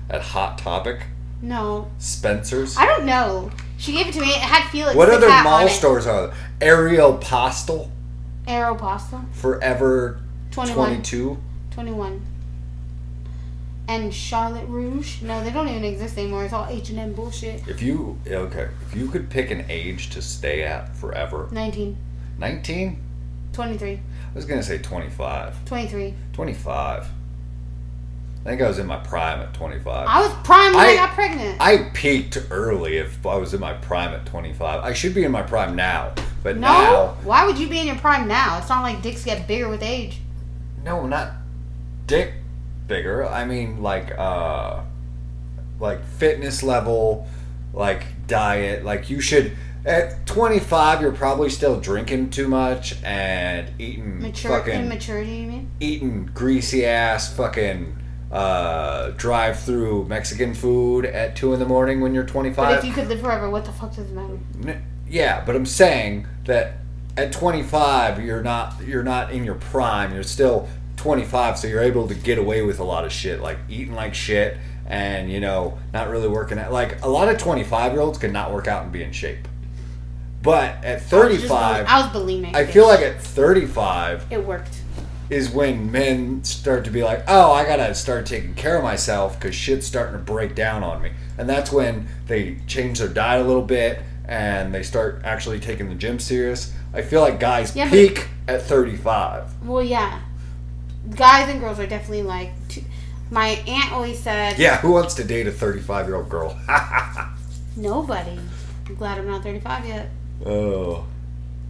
At Hot Topic. No. Spencer's. I don't know. She gave it to me. It had Felix. What the other cat on mall it. stores are there? Aeropostale. Aeropostale. Forever 21. 22. 21. And Charlotte Rouge. No, they don't even exist anymore. It's all H&M bullshit. If you could pick an age to stay at forever. 19. 19? 23. I was gonna say 25. 23. 25. I think I was in my prime at 25. I was prime when I got pregnant. I peaked early if I was in my prime at 25. I should be in my prime now, but No? now... Why would you be in your prime now? It's not like dicks get bigger with age. No, not dick bigger. I mean, like fitness level, like diet. Like you should... At 25, you're probably still drinking too much and eating Immaturity, you mean? eating greasy ass fucking drive-through Mexican food at 2 a.m. when you're 25. But if you could live forever, what the fuck does it matter? Yeah, but I'm saying that at 25, you're not in your prime. You're still 25, so you're able to get away with a lot of shit, like eating like shit and, not really working out. Like, a lot of 25-year-olds can not work out and be in shape. But at 35... I was bulimic. I feel like at 35... It worked. Is when men start to be like, oh, I gotta start taking care of myself because shit's starting to break down on me. And that's when they change their diet a little bit and they start actually taking the gym serious. I feel like guys peak at 35. Well, yeah. Guys and girls are definitely like... My aunt always said... Yeah, who wants to date a 35-year-old girl? Nobody. I'm glad I'm not 35 yet. Oh.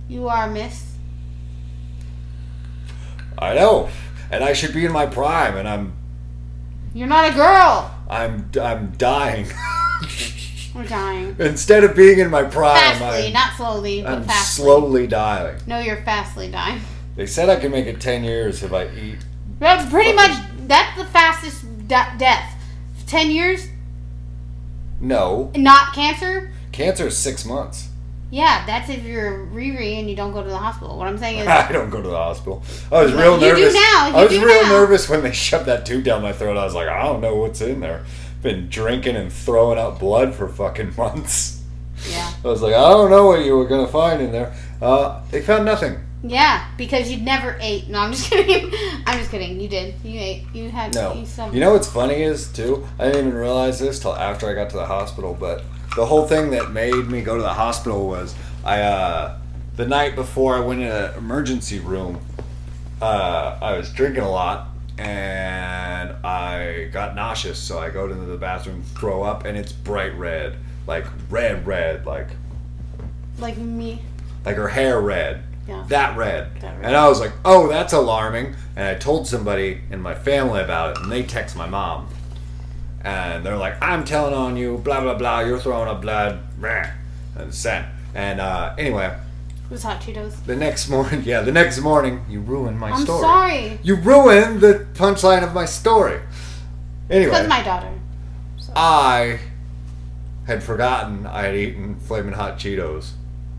You are, miss. I know. And I should be in my prime, and I'm... You're not a girl! I'm dying. We're dying. Instead of being in my prime, Fastly, not slowly, but I'm fastly. slowly dying. No, you're fastly dying. They said I can make it 10 years if I eat. That's pretty much... That's the fastest death. 10 years? No. Not cancer? Cancer is 6 months. Yeah, that's if you're Riri and you don't go to the hospital. What I'm saying is... I don't go to the hospital. I was real nervous. You do now. I was real nervous when they shoved that tube down my throat. I was like, I don't know what's in there. Been drinking and throwing up blood for fucking months. Yeah. I was like, I don't know what you were going to find in there. They found nothing. Yeah, because you never ate. No, I'm just kidding. I'm just kidding. You did. You ate. You had... No. You know what's funny is, too? I didn't even realize this till after I got to the hospital, but the whole thing that made me go to the hospital was the night before I went in the emergency room, I was drinking a lot and I got nauseous, so I go into the bathroom, throw up, and it's bright red. Like red, like me. Like her hair red. Yeah. That red. And I was like, oh, that's alarming. And I told somebody in my family about it, and they text my mom. And they're like, I'm telling on you, blah, blah, blah, you're throwing up blood. And sent. And anyway. It was hot Cheetos. The next morning, you ruined my story. I'm sorry. You ruined the punchline of my story. Anyway. Because my daughter. So. I had forgotten I had eaten Flamin' Hot Cheetos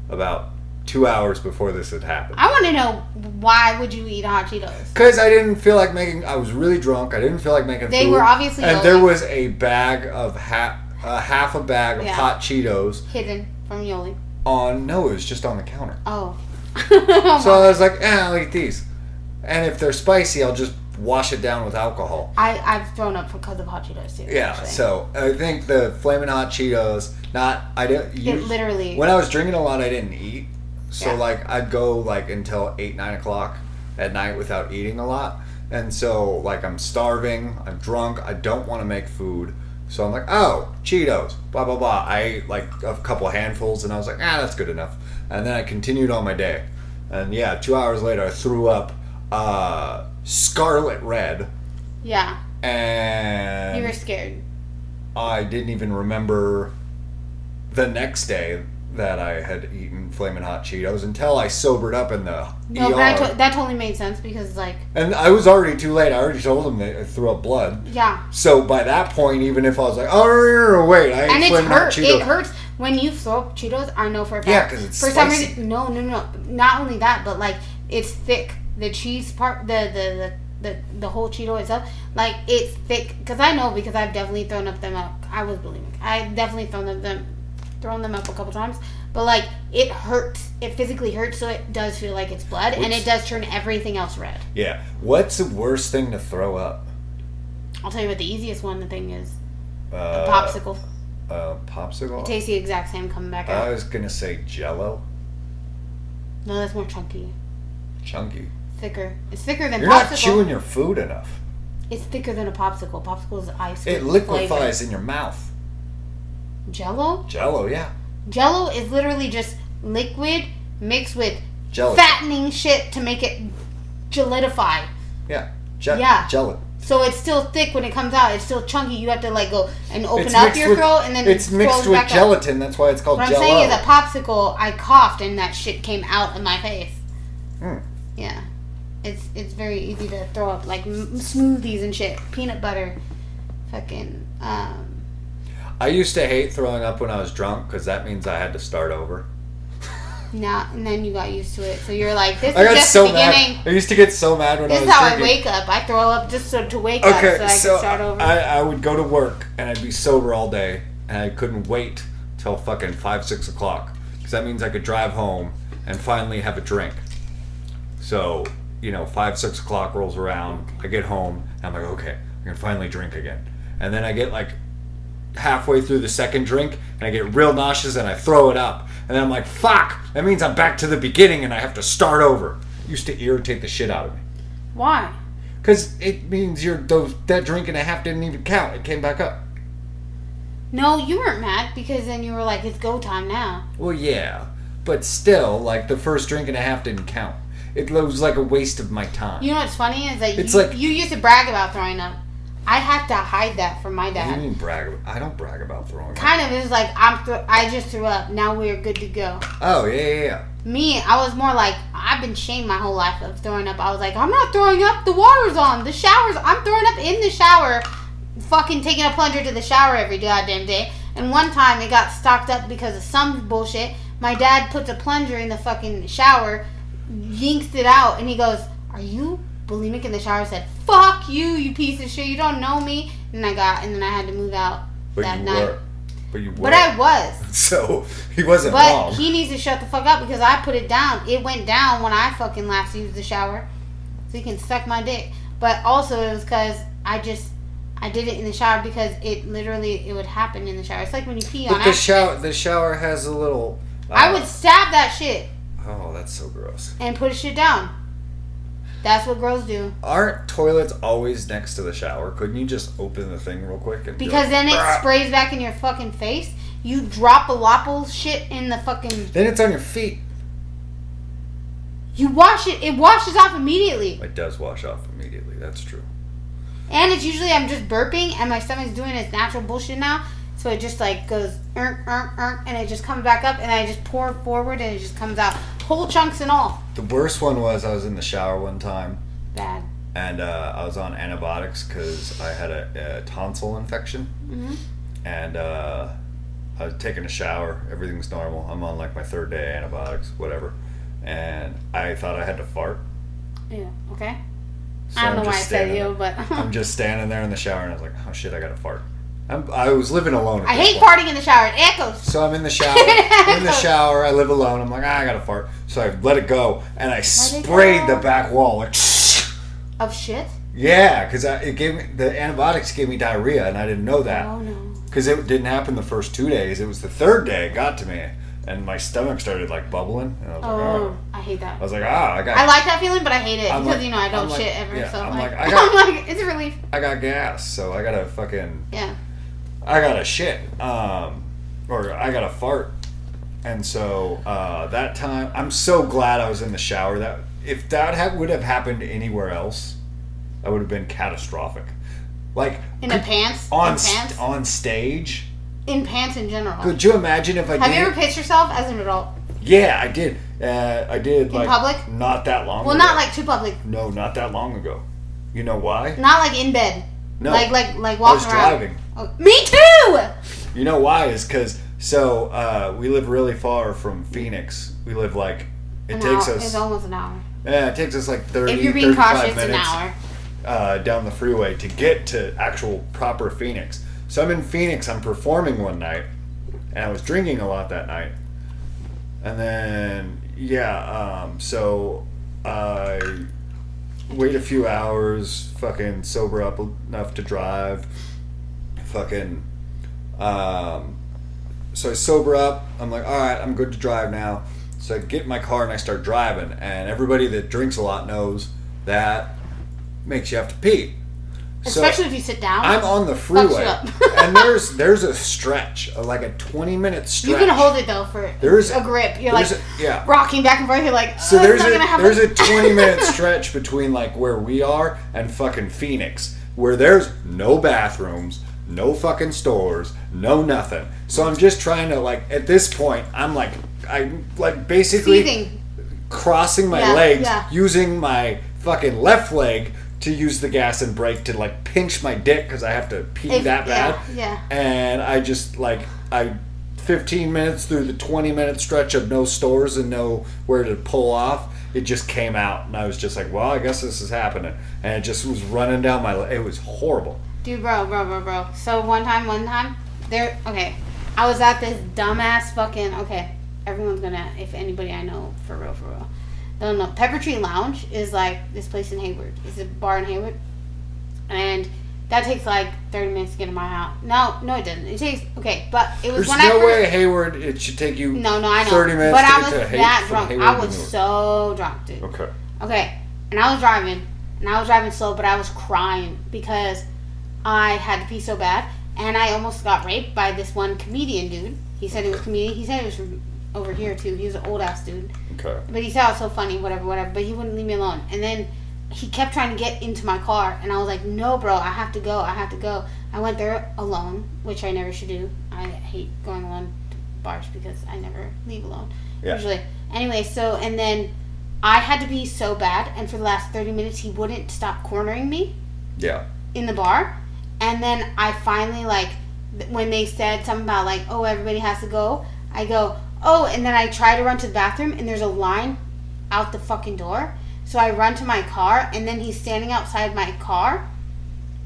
about 2 hours before this had happened. I want to know, why would you eat hot Cheetos? Because I didn't feel like making... I was really drunk. I didn't feel like making food. They were obviously... And there was a bag of... half a bag of hot Cheetos. Hidden from Yoli. No, it was just on the counter. Oh. So I was like, I'll eat these. And if they're spicy, I'll just wash it down with alcohol. I've thrown up because of hot Cheetos too. Yeah, actually. So I think the Flamin' Hot Cheetos, literally... When I was drinking a lot, I didn't eat. So, I'd go, until 8, 9 o'clock at night without eating a lot. And so, I'm starving, I'm drunk, I don't want to make food. So I'm like, oh, Cheetos, blah, blah, blah. I ate, a couple handfuls, and I was like, that's good enough. And then I continued on my day. And, 2 hours later, I threw up scarlet red. Yeah. And... You were scared. I didn't even remember the next day that I had eaten Flamin' Hot Cheetos until I sobered up in the No, ER. but that totally made sense because, And I was already too late. I already told them that I threw up blood. Yeah. So by that point, even if I was like, oh, wait, I ate Flamin' Hot Cheetos. It hurts. When you throw up Cheetos, I know for a fact. Yeah, because it's spicy. For some reason, no. Not only that, but, it's thick. The cheese part, the whole Cheeto itself, it's thick. Because I know, because I've definitely thrown up them up. I was bulimic. I've definitely thrown them up a couple times, but it hurts. It physically hurts, so it does feel like it's blood, and it does turn everything else red. Yeah. What's the worst thing to throw up? I'll tell you what the easiest one. The thing is, a popsicle. Popsicle. It tastes the exact same coming back out. I was gonna say Jello. No, that's more chunky. Chunky. Thicker. It's thicker than You're popsicle. not chewing your food enough. It's thicker than a popsicle. Popsicle is ice. It liquefies in your mouth. Jello? Jello, yeah. Jello is literally just liquid mixed with gelatin. Fattening shit to make it gelatify. Yeah. Gelatin. So it's still thick when it comes out. It's still chunky. You have to go and open up your throat and then it's mixed with gelatin. That's why it's called Jello. What I'm saying is a popsicle. I coughed and that shit came out of my face. Yeah. It's very easy to throw up smoothies and shit. Peanut butter. Fucking I used to hate throwing up when I was drunk because that means I had to start over. And then you got used to it. So you're like, this is just the beginning. I used to get so mad when I was drinking. This is how I wake up. I throw up just to wake up so I can start over. I would go to work and I'd be sober all day and I couldn't wait till fucking 5, 6 o'clock because that means I could drive home and finally have a drink. So, 5, 6 o'clock rolls around, I get home, and I'm like, okay, I can finally drink again. And then I get halfway through the second drink and I get real nauseous and I throw it up. And then I'm like, fuck, that means I'm back to the beginning and I have to start over. It used to irritate the shit out of me. Why? Because it means that drink and a half didn't even count. It came back up. No, you weren't mad because then you were like, it's go time now. Well, yeah. But still, the first drink and a half didn't count. It was like a waste of my time. You know what's funny is that you used to brag about throwing up. I had to hide that from my dad. What do you mean brag? I don't brag about throwing up. Kind of. It was like, I just threw up. Now we're good to go. Oh, yeah. Me, I was more like, I've been shamed my whole life of throwing up. I was like, I'm not throwing up. The water's on. The shower's... I'm throwing up in the shower. Fucking taking a plunger to the shower every goddamn day. And one time it got stocked up because of some bullshit. My dad puts a plunger in the fucking shower, yanks it out, and he goes, "Are you bulimic?" in the shower. I said, "Fuck you, you piece of shit. You don't know me." And then I had to move out that night. But you were. But I was. So he wasn't but wrong. But he needs to shut the fuck up because I put it down. It went down when I fucking last used the shower. So he can suck my dick. But also it was because I did it in the shower because it would happen in the shower. It's like when you pee on it. The shower has a little... I would stab that shit. Oh, that's so gross. And put shit down. That's what girls do. Aren't toilets always next to the shower? Couldn't you just open the thing real quick? And because then it sprays back in your fucking face. You drop a lopple shit in the fucking... Then it's on your feet. You wash it. It washes off immediately. It does wash off immediately. That's true. And it's usually I'm just burping and my stomach's doing its natural bullshit now. So it just like goes, and it just comes back up and I just pour forward and it just comes out. Whole chunks and all. The worst one was I was in the shower one time. Bad. And I was on antibiotics because I had a tonsil infection. Mm-hmm. And I was taking a shower. Everything's normal. I'm on like my 3rd day of antibiotics, whatever. And I thought I had to fart. Yeah, okay. So I don't know why I said you, but... I'm just standing there in the shower and I was like, oh shit, I gotta fart. I was living alone. I hate farting in the shower. It echoes. So I'm in the shower. I live alone. I'm like, I gotta fart. So I let it go, and I sprayed the back wall. Like, of shit? Yeah, because the antibiotics gave me diarrhea, and I didn't know that. Oh, no. Because it didn't happen the first 2 days. It was the 3rd day it got to me, and my stomach started, like, bubbling. And I was like, oh. I hate that. I was like, I like that feeling, but I hate it. Because, I don't shit ever. Yeah, so I'm like, it's a relief. I got gas, so I gotta fucking... Yeah. I gotta shit, or I gotta fart, and so that time I'm so glad I was in the shower. That if that would have happened anywhere else, that would have been catastrophic. Like in the pants on stage. In pants in general. Could you imagine if I have you ever pissed yourself as an adult? Yeah, I did. I did. In public? Not that long. Well, ago. not like too public. No, not that long ago. You know why? Not like in bed. No. Like walking around. I was driving. Oh, me too! You know why? Is because we live really far from Phoenix. We live like it's almost an hour. Yeah, it takes us like 30, if you're being 35 cautious, minutes an hour. Down the freeway to get to actual proper Phoenix. So I'm in Phoenix. I'm performing one night, and I was drinking a lot that night. And then so I wait a few hours, fucking sober up enough to drive. Fucking, so I sober up. I'm like, all right, I'm good to drive now. So I get in my car and I start driving. And everybody that drinks a lot knows that makes you have to pee. Especially if you sit down. I'm on the freeway, and there's a stretch, like a 20-minute stretch. You can hold it though for a grip. You're like rocking back and forth. You're like, so there's a 20-minute stretch between like where we are and fucking Phoenix, where there's no bathrooms, no fucking stores, no nothing. So I'm just trying to like at this point I'm basically seething. Crossing my legs, using my fucking left leg to use the gas and brake to like pinch my dick because I have to pee that bad. Yeah. And I just 15 minutes through the 20-minute stretch of no stores and no where to pull off, it just came out, and I was just like, well, I guess this is happening, and it just was running down my leg. It was horrible. Dude, bro. So one time, there. Okay, I was at this dumbass fucking. Okay, everyone's gonna, if anybody I know for real. Don't know. Pepper Tree Lounge is like this place in Hayward. It's a bar in Hayward. And that takes like 30 minutes to get to my house. No, it doesn't. It takes, but it was There's no way Hayward, it should take you I know. 30 minutes but to I get to was that drunk. Hayward. I was so drunk, dude. Okay. And I was driving slow, but I was crying because I had to pee so bad. And I almost got raped by this one comedian dude. He said he was a comedian. He said he was from over here too. He was an old ass dude. Okay. But he said I was so funny, whatever. But he wouldn't leave me alone. And then he kept trying to get into my car, and I was like, "No, bro, I have to go. I went there alone, which I never should do. I hate going alone to bars because I never leave alone usually. Anyway, so and then I had to pee so bad, and for the last 30 minutes he wouldn't stop cornering me. Yeah. In the bar, and then I finally when they said something about like, oh, everybody has to go, I go, Oh, and then I try to run to the bathroom, and there's a line out the fucking door. So I run to my car, and then he's standing outside my car,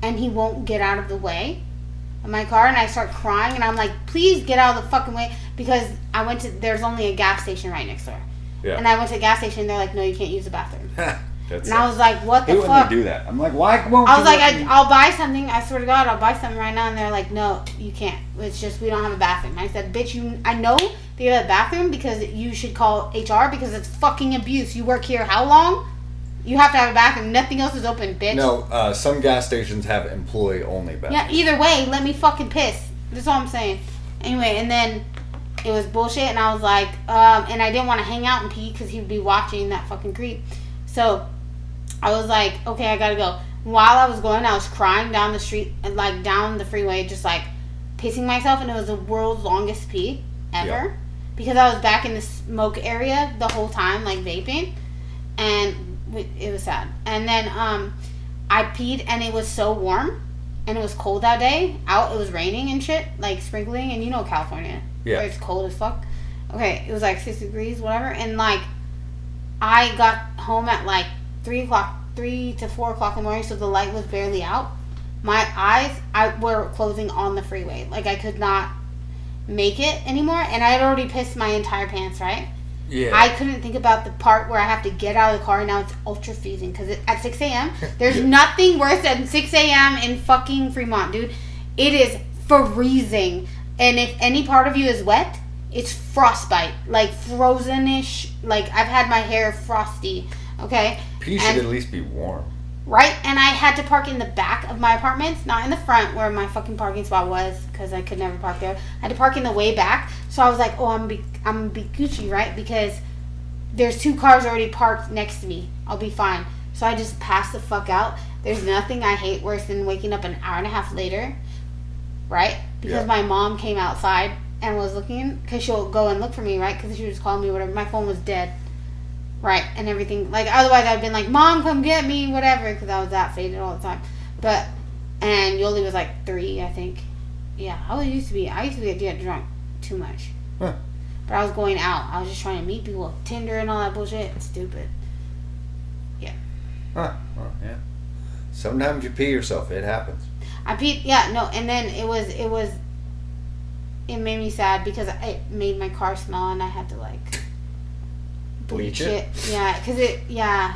and he won't get out of the way of my car, and I start crying, and I'm like, please get out of the fucking way, because there's only a gas station right next door. Yeah. And I went to the gas station, and they're like, no, you can't use the bathroom. That's and I was like, what the fuck? fuck? When they do that, I'm like, why won't I was like, let me- I'll buy something. I swear to God, I'll buy something right now. And they're like, no, you can't. It's just we don't have a bathroom. I said, bitch, I know that you have a bathroom because you should call HR because it's fucking abuse. You work here how long? You have to have a bathroom. Nothing else is open, bitch. No, some gas stations have employee-only bathrooms. Yeah, either way, let me fucking piss. That's all I'm saying. Anyway, and then it was bullshit. And I was like, and I didn't want to hang out and pee because he would be watching that fucking creep. So I was like, okay, I gotta go. While I was going, I was crying down the street, like down the freeway, just like pissing myself, and it was the world's longest pee ever. Yeah. Because I was back in the smoke area the whole time, like vaping, and it was sad. And then I peed, and it was so warm, and it was cold that day. It was raining and shit, like sprinkling, and you know California, yeah, where it's cold as fuck. Okay, it was like 6 degrees, whatever, and like I got home at like 3 to 4 o'clock in the morning, so the light was barely out. My eyes were closing on the freeway. Like, I could not make it anymore, and I had already pissed my entire pants, right? Yeah. I couldn't think about the part where I have to get out of the car, and now it's ultra freezing, because at 6 a.m., there's nothing worse than 6 a.m. in fucking Fremont, dude. It is freezing, and if any part of you is wet, it's frostbite, like frozenish. Like, I've had my hair frosty, okay? Pee should at least be warm. Right? And I had to park in the back of my apartments, not in the front where my fucking parking spot was, because I could never park there. I had to park in the way back. So I was like, oh, I'm gonna be Gucci, right? Because there's 2 cars already parked next to me. I'll be fine. So I just passed the fuck out. There's nothing I hate worse than waking up an hour and a half later, right? Because my mom came outside and was looking, because she'll go and look for me, right? Because she was calling me, whatever. My phone was dead. Right, and everything. Like, otherwise I'd been like, Mom, come get me, whatever, because I was that faded all the time. But, and Yoli was like 3, I think. Yeah, I used to get drunk too much. Huh. But I was going out. I was just trying to meet people. Tinder and all that bullshit. It's stupid. Yeah. Huh. Well, yeah. Sometimes you pee yourself. It happens. I peed, yeah, no, and then it made me sad because it made my car smell, and I had to, like, bleach it. Yeah, because yeah.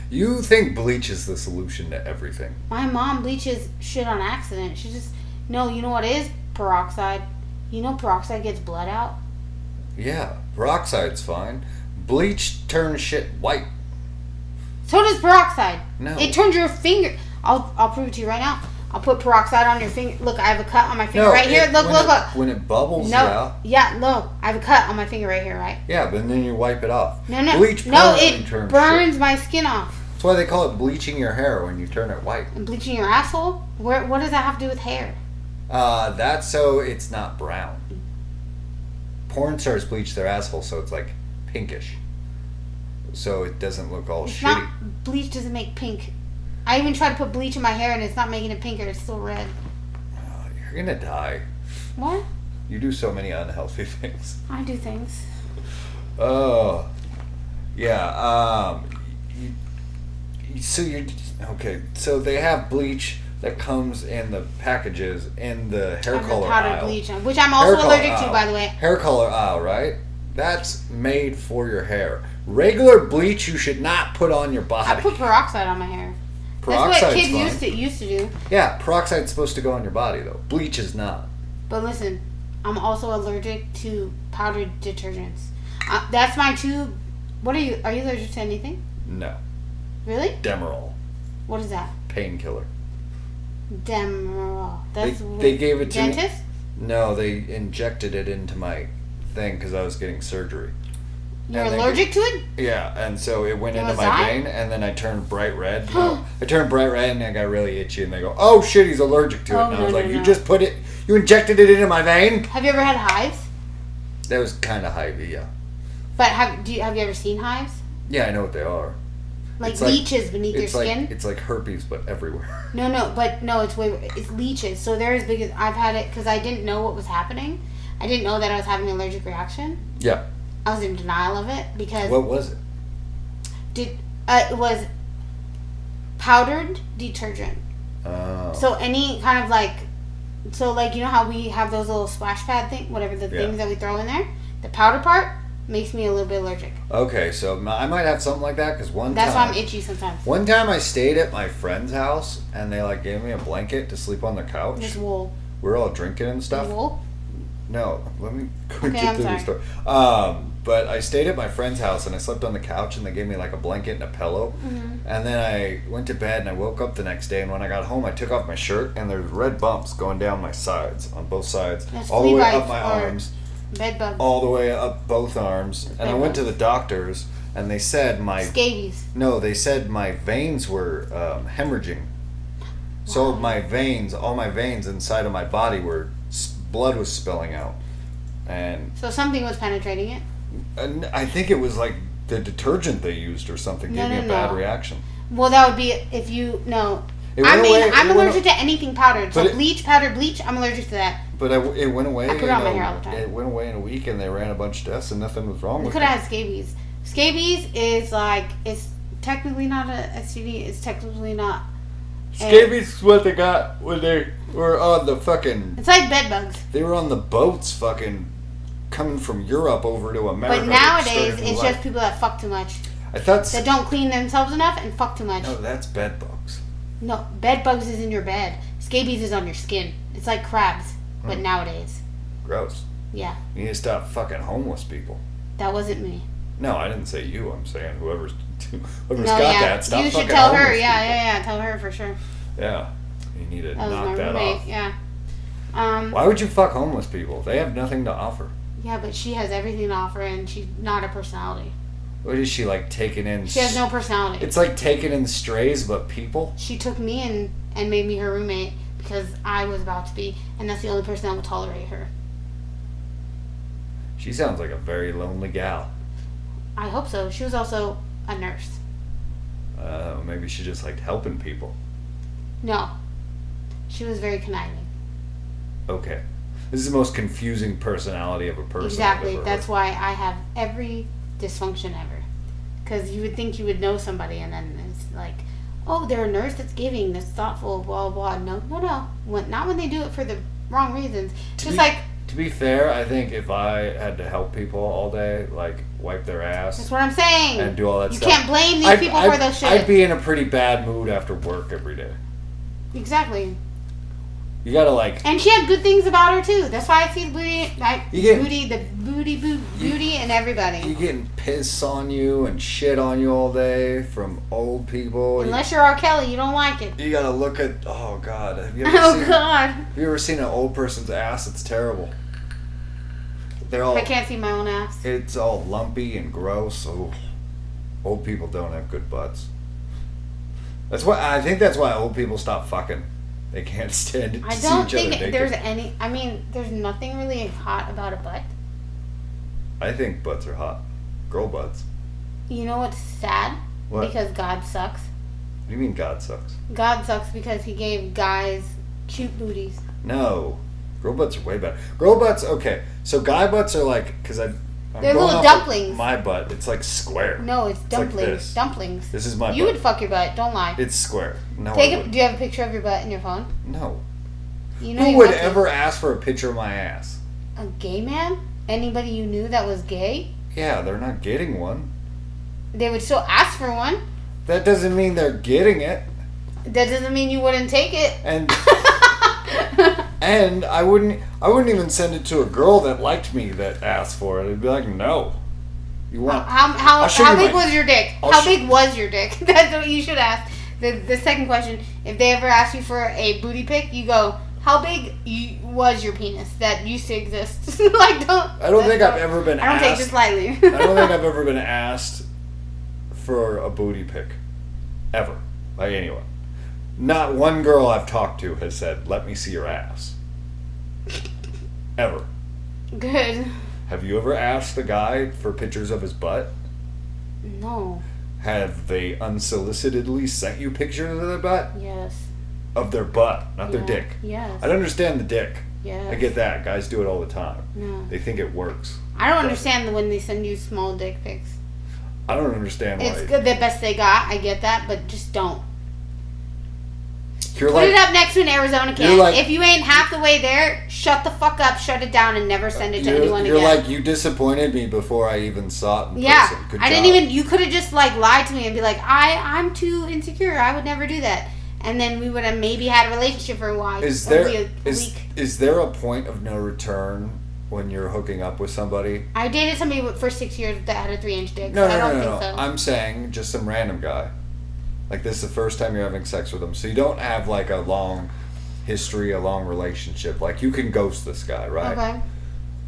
You think bleach is the solution to everything. My mom bleaches shit on accident. She just, no, you know what it is? Peroxide. You know peroxide gets blood out? Yeah, peroxide's fine. Bleach turns shit white. So does peroxide. No. It turns your finger. I'll prove it to you right now. I'll put peroxide on your finger. Look, I have a cut on my finger right here. Look. When it bubbles, no. Yeah, look. I have a cut on my finger right here, right? Yeah, but then you wipe it off. No. Bleach no, it turns burns shit. my skin off. That's why they call it bleaching your hair when you turn it white. And bleaching your asshole? What does that have to do with hair? That's so it's not brown. Porn stars bleach their asshole so it's like pinkish. So it doesn't look all shitty. Bleach doesn't make pink. I even tried to put bleach in my hair and it's not making it pinker. It's still red. You're gonna die. What? You do so many unhealthy things. I do things. Oh. Yeah. So you're okay. So they have bleach that comes in the packages in the hair color aisle. Bleach, which I'm also allergic to, by the way. Hair color aisle, right? That's made for your hair. Regular bleach you should not put on your body. I put peroxide on my hair. That's what kids used to do. Yeah, peroxide's supposed to go on your body though. Bleach is not. But listen, I'm also allergic to powdered detergents. That's my 2. What are you allergic to anything? No. Really? Demerol. What is that? Painkiller. Demerol. They gave it to dentist? No, they injected it into my thing because I was getting surgery. You're allergic to it? Yeah, and so it went into my vein, and then I turned bright red. I turned bright red, and I got really itchy, and they go, "Oh shit, he's allergic to it." And I was like, "You just put it, you injected it into my vein." Have you ever had hives? That was kind of hivey, yeah. But have you ever seen hives? Yeah, I know what they are. Like leeches beneath your skin? It's like herpes, but everywhere. No, it's leeches. So they're as big as I've had it because I didn't know what was happening, I didn't know that I was having an allergic reaction. Yeah. I was in denial of it because What was it? It was powdered detergent. Oh. So any kind of like, you know how we have those little splash pad whatever the things that we throw in there, the powder part makes me a little bit allergic. Okay, so I might have something like that because that's why I'm itchy sometimes. One time I stayed at my friend's house and they like gave me a blanket to sleep on the couch. It's wool. We were all drinking and stuff. Wool? No, let me Okay, get through the story. But I stayed at my friend's house and I slept on the couch and they gave me like a blanket and a pillow. Mm-hmm. And then I went to bed and I woke up the next day and when I got home I took off my shirt and there's red bumps going down my sides, on both sides. That's all the way up bites my or arms. Bed bugs. All the way up both arms. And I went to the doctors and they said scabies. No, they said my veins were hemorrhaging. So my veins, all my veins inside of my body blood was spilling out. And so something was penetrating it? And I think it was like the detergent they used or something gave me a bad reaction. Well, that would be if you no. I'm allergic to anything powdered. So powdered bleach, I'm allergic to that. But it went away. I put it on my hair all the time. It went away in a week, and they ran a bunch of tests, and nothing was wrong with it. You could have had scabies. Scabies is like it's technically not a STD. It's technically not. Scabies is what they got when they were on the fucking. It's like bed bugs. They were on the boats, fucking coming from Europe over to America. But nowadays, it's just people that fuck too much. I thought that don't clean themselves enough and fuck too much. No, that's bed bugs. No, bed bugs is in your bed. Scabies is on your skin. It's like crabs, but nowadays. Gross. Yeah. You need to stop fucking homeless people. That wasn't me. No, I didn't say you. I'm saying whoever's got that. Stop you fucking should tell homeless her. people. Yeah. Tell her for sure. Yeah. You need to that knock that off. Yeah. Why would you fuck homeless people? They have nothing to offer. Yeah, but she has everything to offer, and she's not a personality. What is she like taking in? She has no personality. It's like taking in strays, but people. She took me in and made me her roommate because I was about to be, and that's the only person that would tolerate her. She sounds like a very lonely gal. I hope so. She was also a nurse. Maybe she just liked helping people. No. She was very conniving. Okay. This is the most confusing personality of a person. Exactly. That's why I have every dysfunction ever. Because you would think you would know somebody, and then it's like, oh, they're a nurse that's giving, that's thoughtful, blah, blah. No. Not when they do it for the wrong reasons. To be fair, I think if I had to help people all day, like wipe their ass. That's what I'm saying. And do all that stuff. You can't blame these people for those shit. I'd be in a pretty bad mood after work every day. Exactly. You gotta like. And she had good things about her too. That's why I see the booty in everybody. You getting piss on you and shit on you all day from old people. Unless you're R. Kelly, you don't like it. You gotta look at. Oh God. Have you ever seen an old person's ass? It's terrible. I can't see my own ass. It's all lumpy and gross. Oh, old people don't have good butts. I think that's why old people stop fucking. They can't stand it to see each other naked. I don't think there's any. I mean, there's nothing really hot about a butt. I think butts are hot. Girl butts. You know what's sad? What? Because God sucks. What do you mean God sucks? God sucks because he gave guys cute booties. No. Girl butts are way better. Girl butts, okay. So guy butts are like, because they're little dumplings. My butt, it's like square. No, it's dumplings. Like this. Dumplings. This is my butt. You would fuck your butt. Don't lie. It's square. No. Do you have a picture of your butt in your phone? No. You know who would ever ask for a picture of my ass? A gay man? Anybody you knew that was gay? Yeah, they're not getting one. They would still ask for one. That doesn't mean they're getting it. That doesn't mean you wouldn't take it. And and I wouldn't even send it to a girl that liked me that asked for it. I'd be like, no. You want? How big was your dick? How big was your dick? That's what you should ask. The second question: if they ever ask you for a booty pic, you go, "How big was your penis that used to exist?" Like, I don't think I've ever been. I don't take this lightly. I don't think I've ever been asked for a booty pic, ever. Like anyone. Not one girl I've talked to has said, "Let me see your ass." Ever. Good. Have you ever asked a guy for pictures of his butt? No. Have they unsolicitedly sent you pictures of their butt? Yes. Of their butt, not their dick. Yes. I'd understand the dick. Yeah. I get that. Guys do it all the time. No. They think it works. I don't understand when they send you small dick pics. I don't understand why. It's good, the best they got. I get that, but just don't. You're Put it up next to an Arizona can. Like, if you ain't half the way there, shut the fuck up, shut it down, and never send it to anyone again. You're like, you disappointed me before I even saw it in person. Good I job. didn't even. You could have just like lied to me and be like, I'm too insecure. I would never do that. And then we would have maybe had a relationship for a while. Is there a point of no return when you're hooking up with somebody? I dated somebody for 6 years that had a 3-inch dick. No, so I don't no. think so. I'm saying just some random guy. Like, this is the first time you're having sex with him. So you don't have, like, a long history, a long relationship. Like, you can ghost this guy, right? Okay.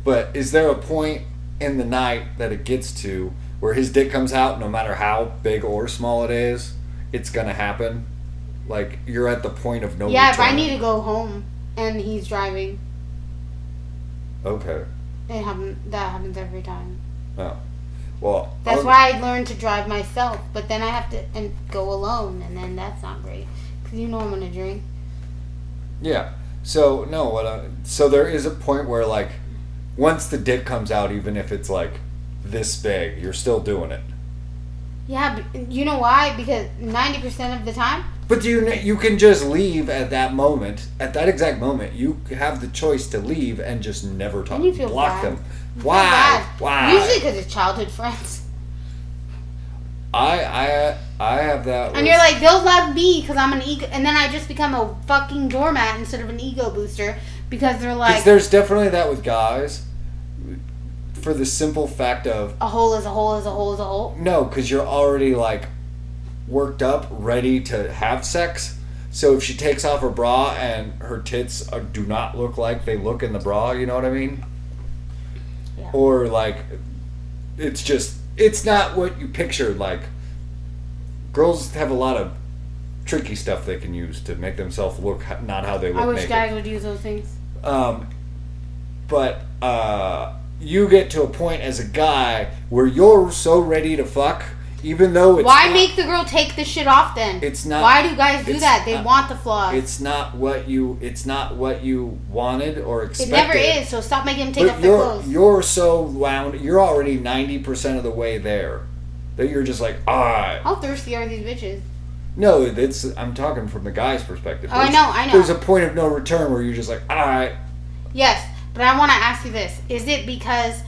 But is there a point in the night that it gets to where his dick comes out, no matter how big or small it is, it's going to happen? Like, you're at the point of no return. Yeah, if I need to go home and he's driving. Okay. That happens every time. Oh. Well, that's why I learned to drive myself, but then I have to go alone, and then that's not great because you know I'm gonna drink. Yeah. So no, so there is a point where like, once the dick comes out, even if it's like this big, you're still doing it. Yeah, but you know why? Because 90% of the time. But you can just leave at that moment, at that exact moment. You have the choice to leave and just never talk. And you feel block bad. them. Why? Why? Usually because it's childhood friends. I have that. And you're like, they'll love me because I'm an ego, and then I just become a fucking doormat instead of an ego booster because they're like. Because there's definitely that with guys. For the simple fact of a hole is a hole is a hole is a hole. No, because you're already like worked up, ready to have sex. So if she takes off her bra and her tits do not look like they look in the bra, you know what I mean? Yeah. Or like, it's not what you pictured. Like, girls have a lot of tricky stuff they can use to make themselves look not how they look. I wish naked. guys would use those things. But you get to a point as a guy where you're so ready to fuck, even though it's why make the girl take the shit off then? It's not. Why do guys do that? They want the flaws. It's not what you wanted or expected. It never is. So stop making them take off their clothes. You're so wound. You're already 90% of the way there, that you're just like, How thirsty are these bitches? No, I'm talking from the guy's perspective. Oh, I know. There's a point of no return where you're just like, Yes, but I want to ask you this: is it because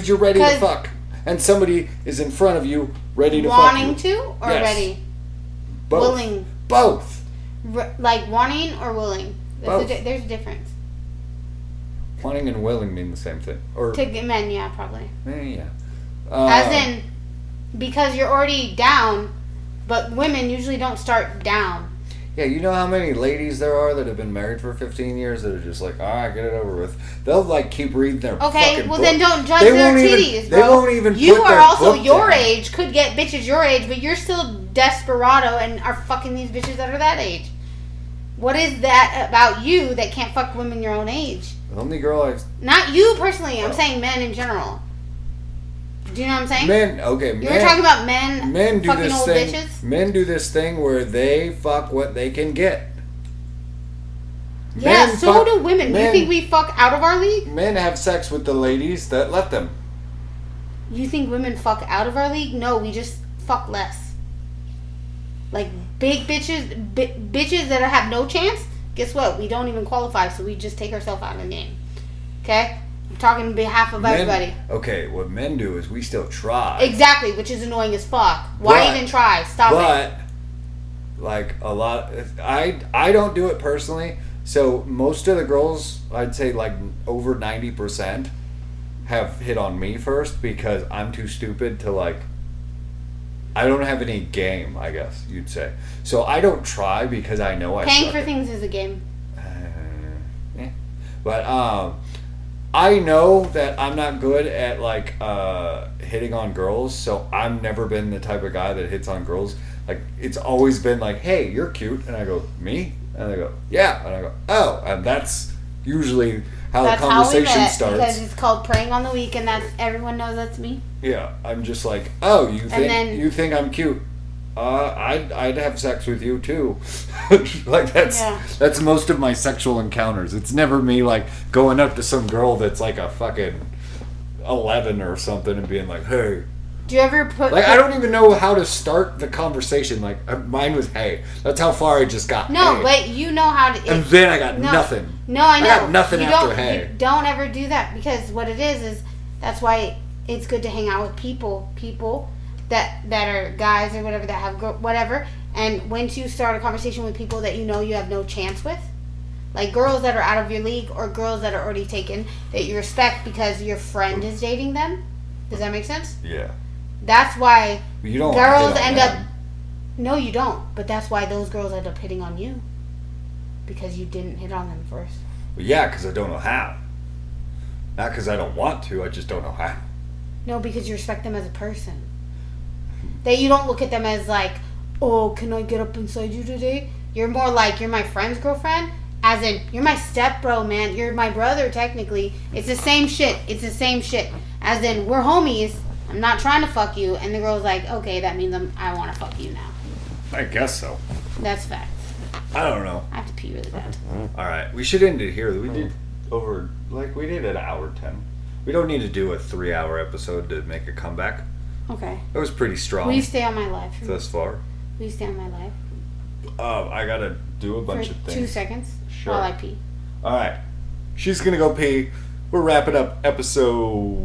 you're ready to fuck, and somebody is in front of you ready to wanting fuck you? to or ready? Both. Willing. Both. Like wanting or willing? Both. There's a difference. Wanting and willing mean the same thing. Or to men, yeah, probably. Yeah. As in, because you're already down, but women usually don't start down. Yeah, you know how many ladies there are that have been married for 15 years that are just like, get it over with. They'll like keep reading their fucking book. Then don't judge their titties, bro. They won't even. You put are their also book your down. age, could get bitches your age, but you're still desperado and are fucking these bitches that are that age. What is that about you that can't fuck women your own age? The only girl I've. Not you personally. I'm saying men in general. Do you know what I'm saying? Men, okay. You were talking about men do fucking this old thing, bitches? Men do this thing where they fuck what they can get. Yeah, so do women. You think we fuck out of our league? Men have sex with the ladies that let them. You think women fuck out of our league? No, we just fuck less. Like big bitches, bitches that have no chance. Guess what? We don't even qualify, so we just take ourselves out of the game. Okay? I'm talking on behalf of everybody. Okay, what men do is we still try. Exactly, which is annoying as fuck. Why even try? Stop it. But, like, a lot... I don't do it personally, so most of the girls, I'd say, like, over 90% have hit on me first because I'm too stupid to, like... I don't have any game, I guess you'd say. So I don't try because I know I suck. Paying for things is a game. Yeah. But, I know that I'm not good at like hitting on girls, so I've never been the type of guy that hits on girls. Like it's always been like, "Hey, you're cute," and I go, "Me?" and they go, "Yeah," and I go, "Oh," and that's usually how the conversation starts. Because it's called preying on the weak, and that's everyone knows that's me. Yeah, I'm just like, "Oh, you think I'm cute?" I'd have sex with you too. Like that's most of my sexual encounters. It's never me like going up to some girl that's like a fucking 11 or something and being like, hey. Do you ever put like I don't even know how to start the conversation. Like mine was hey. That's how far I just got. No, hey. but you know how to. And then I got nothing. No, I know. I got nothing after hey. You don't ever do that because what it is that's why it's good to hang out with people that are guys or whatever that have whatever. And once you start a conversation with people that you know you have no chance with, like girls that are out of your league or girls that are already taken that you respect because your friend is dating them. Does that make sense? Yeah. That's why you don't girls end up. No, you don't. But that's why those girls end up hitting on you because you didn't hit on them first. Well, yeah, because I don't know how. Not because I don't want to. I just don't know how. No, because you respect them as a person. That you don't look at them as like, oh, can I get up inside you today? You're more like, you're my friend's girlfriend. As in, you're my step bro, man. You're my brother, technically. It's the same shit. As in, we're homies. I'm not trying to fuck you. And the girl's like, okay, that means I want to fuck you now. I guess so. That's facts. I don't know. I have to pee really bad. All right. We should end it here. We did we did an hour 10. We don't need to do a 3-hour episode to make a comeback. Okay. That was pretty strong. Will you stay on my live? Thus far. Will you stay on my live? I got to do a bunch of things. 2 seconds? Sure. While I pee. All right. She's going to go pee. We're wrapping up episode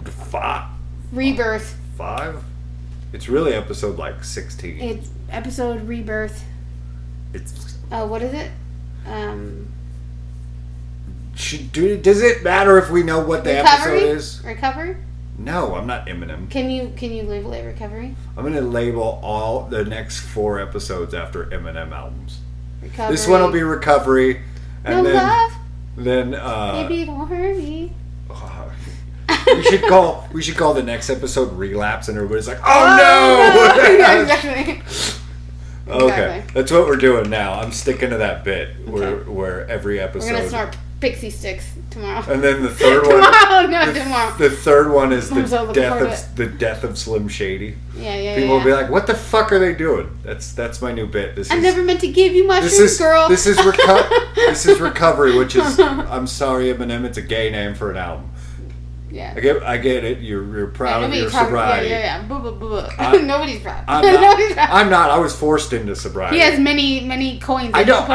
5. Rebirth. 5? It's really episode like 16. It's episode Rebirth. It's. What is it? Does it matter if we know what the Recovery? episode is? Recovery? No, I'm not Eminem. Can you label it Recovery? I'm going to label all the next 4 episodes after Eminem albums. Recovery. This one will be Recovery. And no love. Then Baby, don't hurt me. we should call the next episode Relapse, and everybody's like, oh no! Yeah, exactly. Okay, that's what we're doing now. I'm sticking to that bit where every episode. We're gonna snort pixie sticks tomorrow. And then the third one. Tomorrow. The third one is the so death of Slim Shady. Yeah. People will be like, "What the fuck are they doing?" That's my new bit. I never meant to give you mushrooms, girl. This is Recovery, which is I'm sorry, Eminem. It's a gay name for an album. Yeah. I get it. You're proud of your sobriety. Yeah. Nobody's proud. Nobody's proud. I'm not. I was forced into sobriety. He has many coins. I don't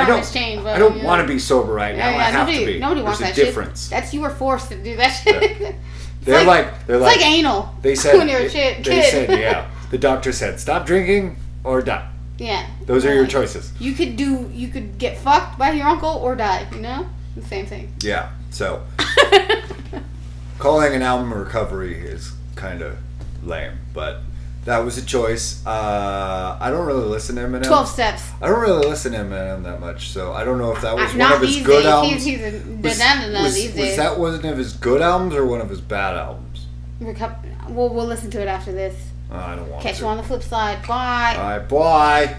want to be sober right now. I have to be. Nobody wants that shit. There's a difference. That's you were forced to do that shit. Yeah. They're like it's like anal. They said when you were a kid. They said yeah. The doctor said stop drinking or die. Yeah. Those are your choices. You could get fucked by your uncle or die. You know, the same thing. Yeah. So. Calling an album Recovery is kind of lame, but that was a choice. I don't really listen to Eminem. 12 Steps. I don't really listen to Eminem that much, so I don't know if that was one of his good albums. He's a banana these days. Was that one of his good albums or one of his bad albums? We'll listen to it after this. I don't want to. Catch you on the flip side. Bye. All right, bye.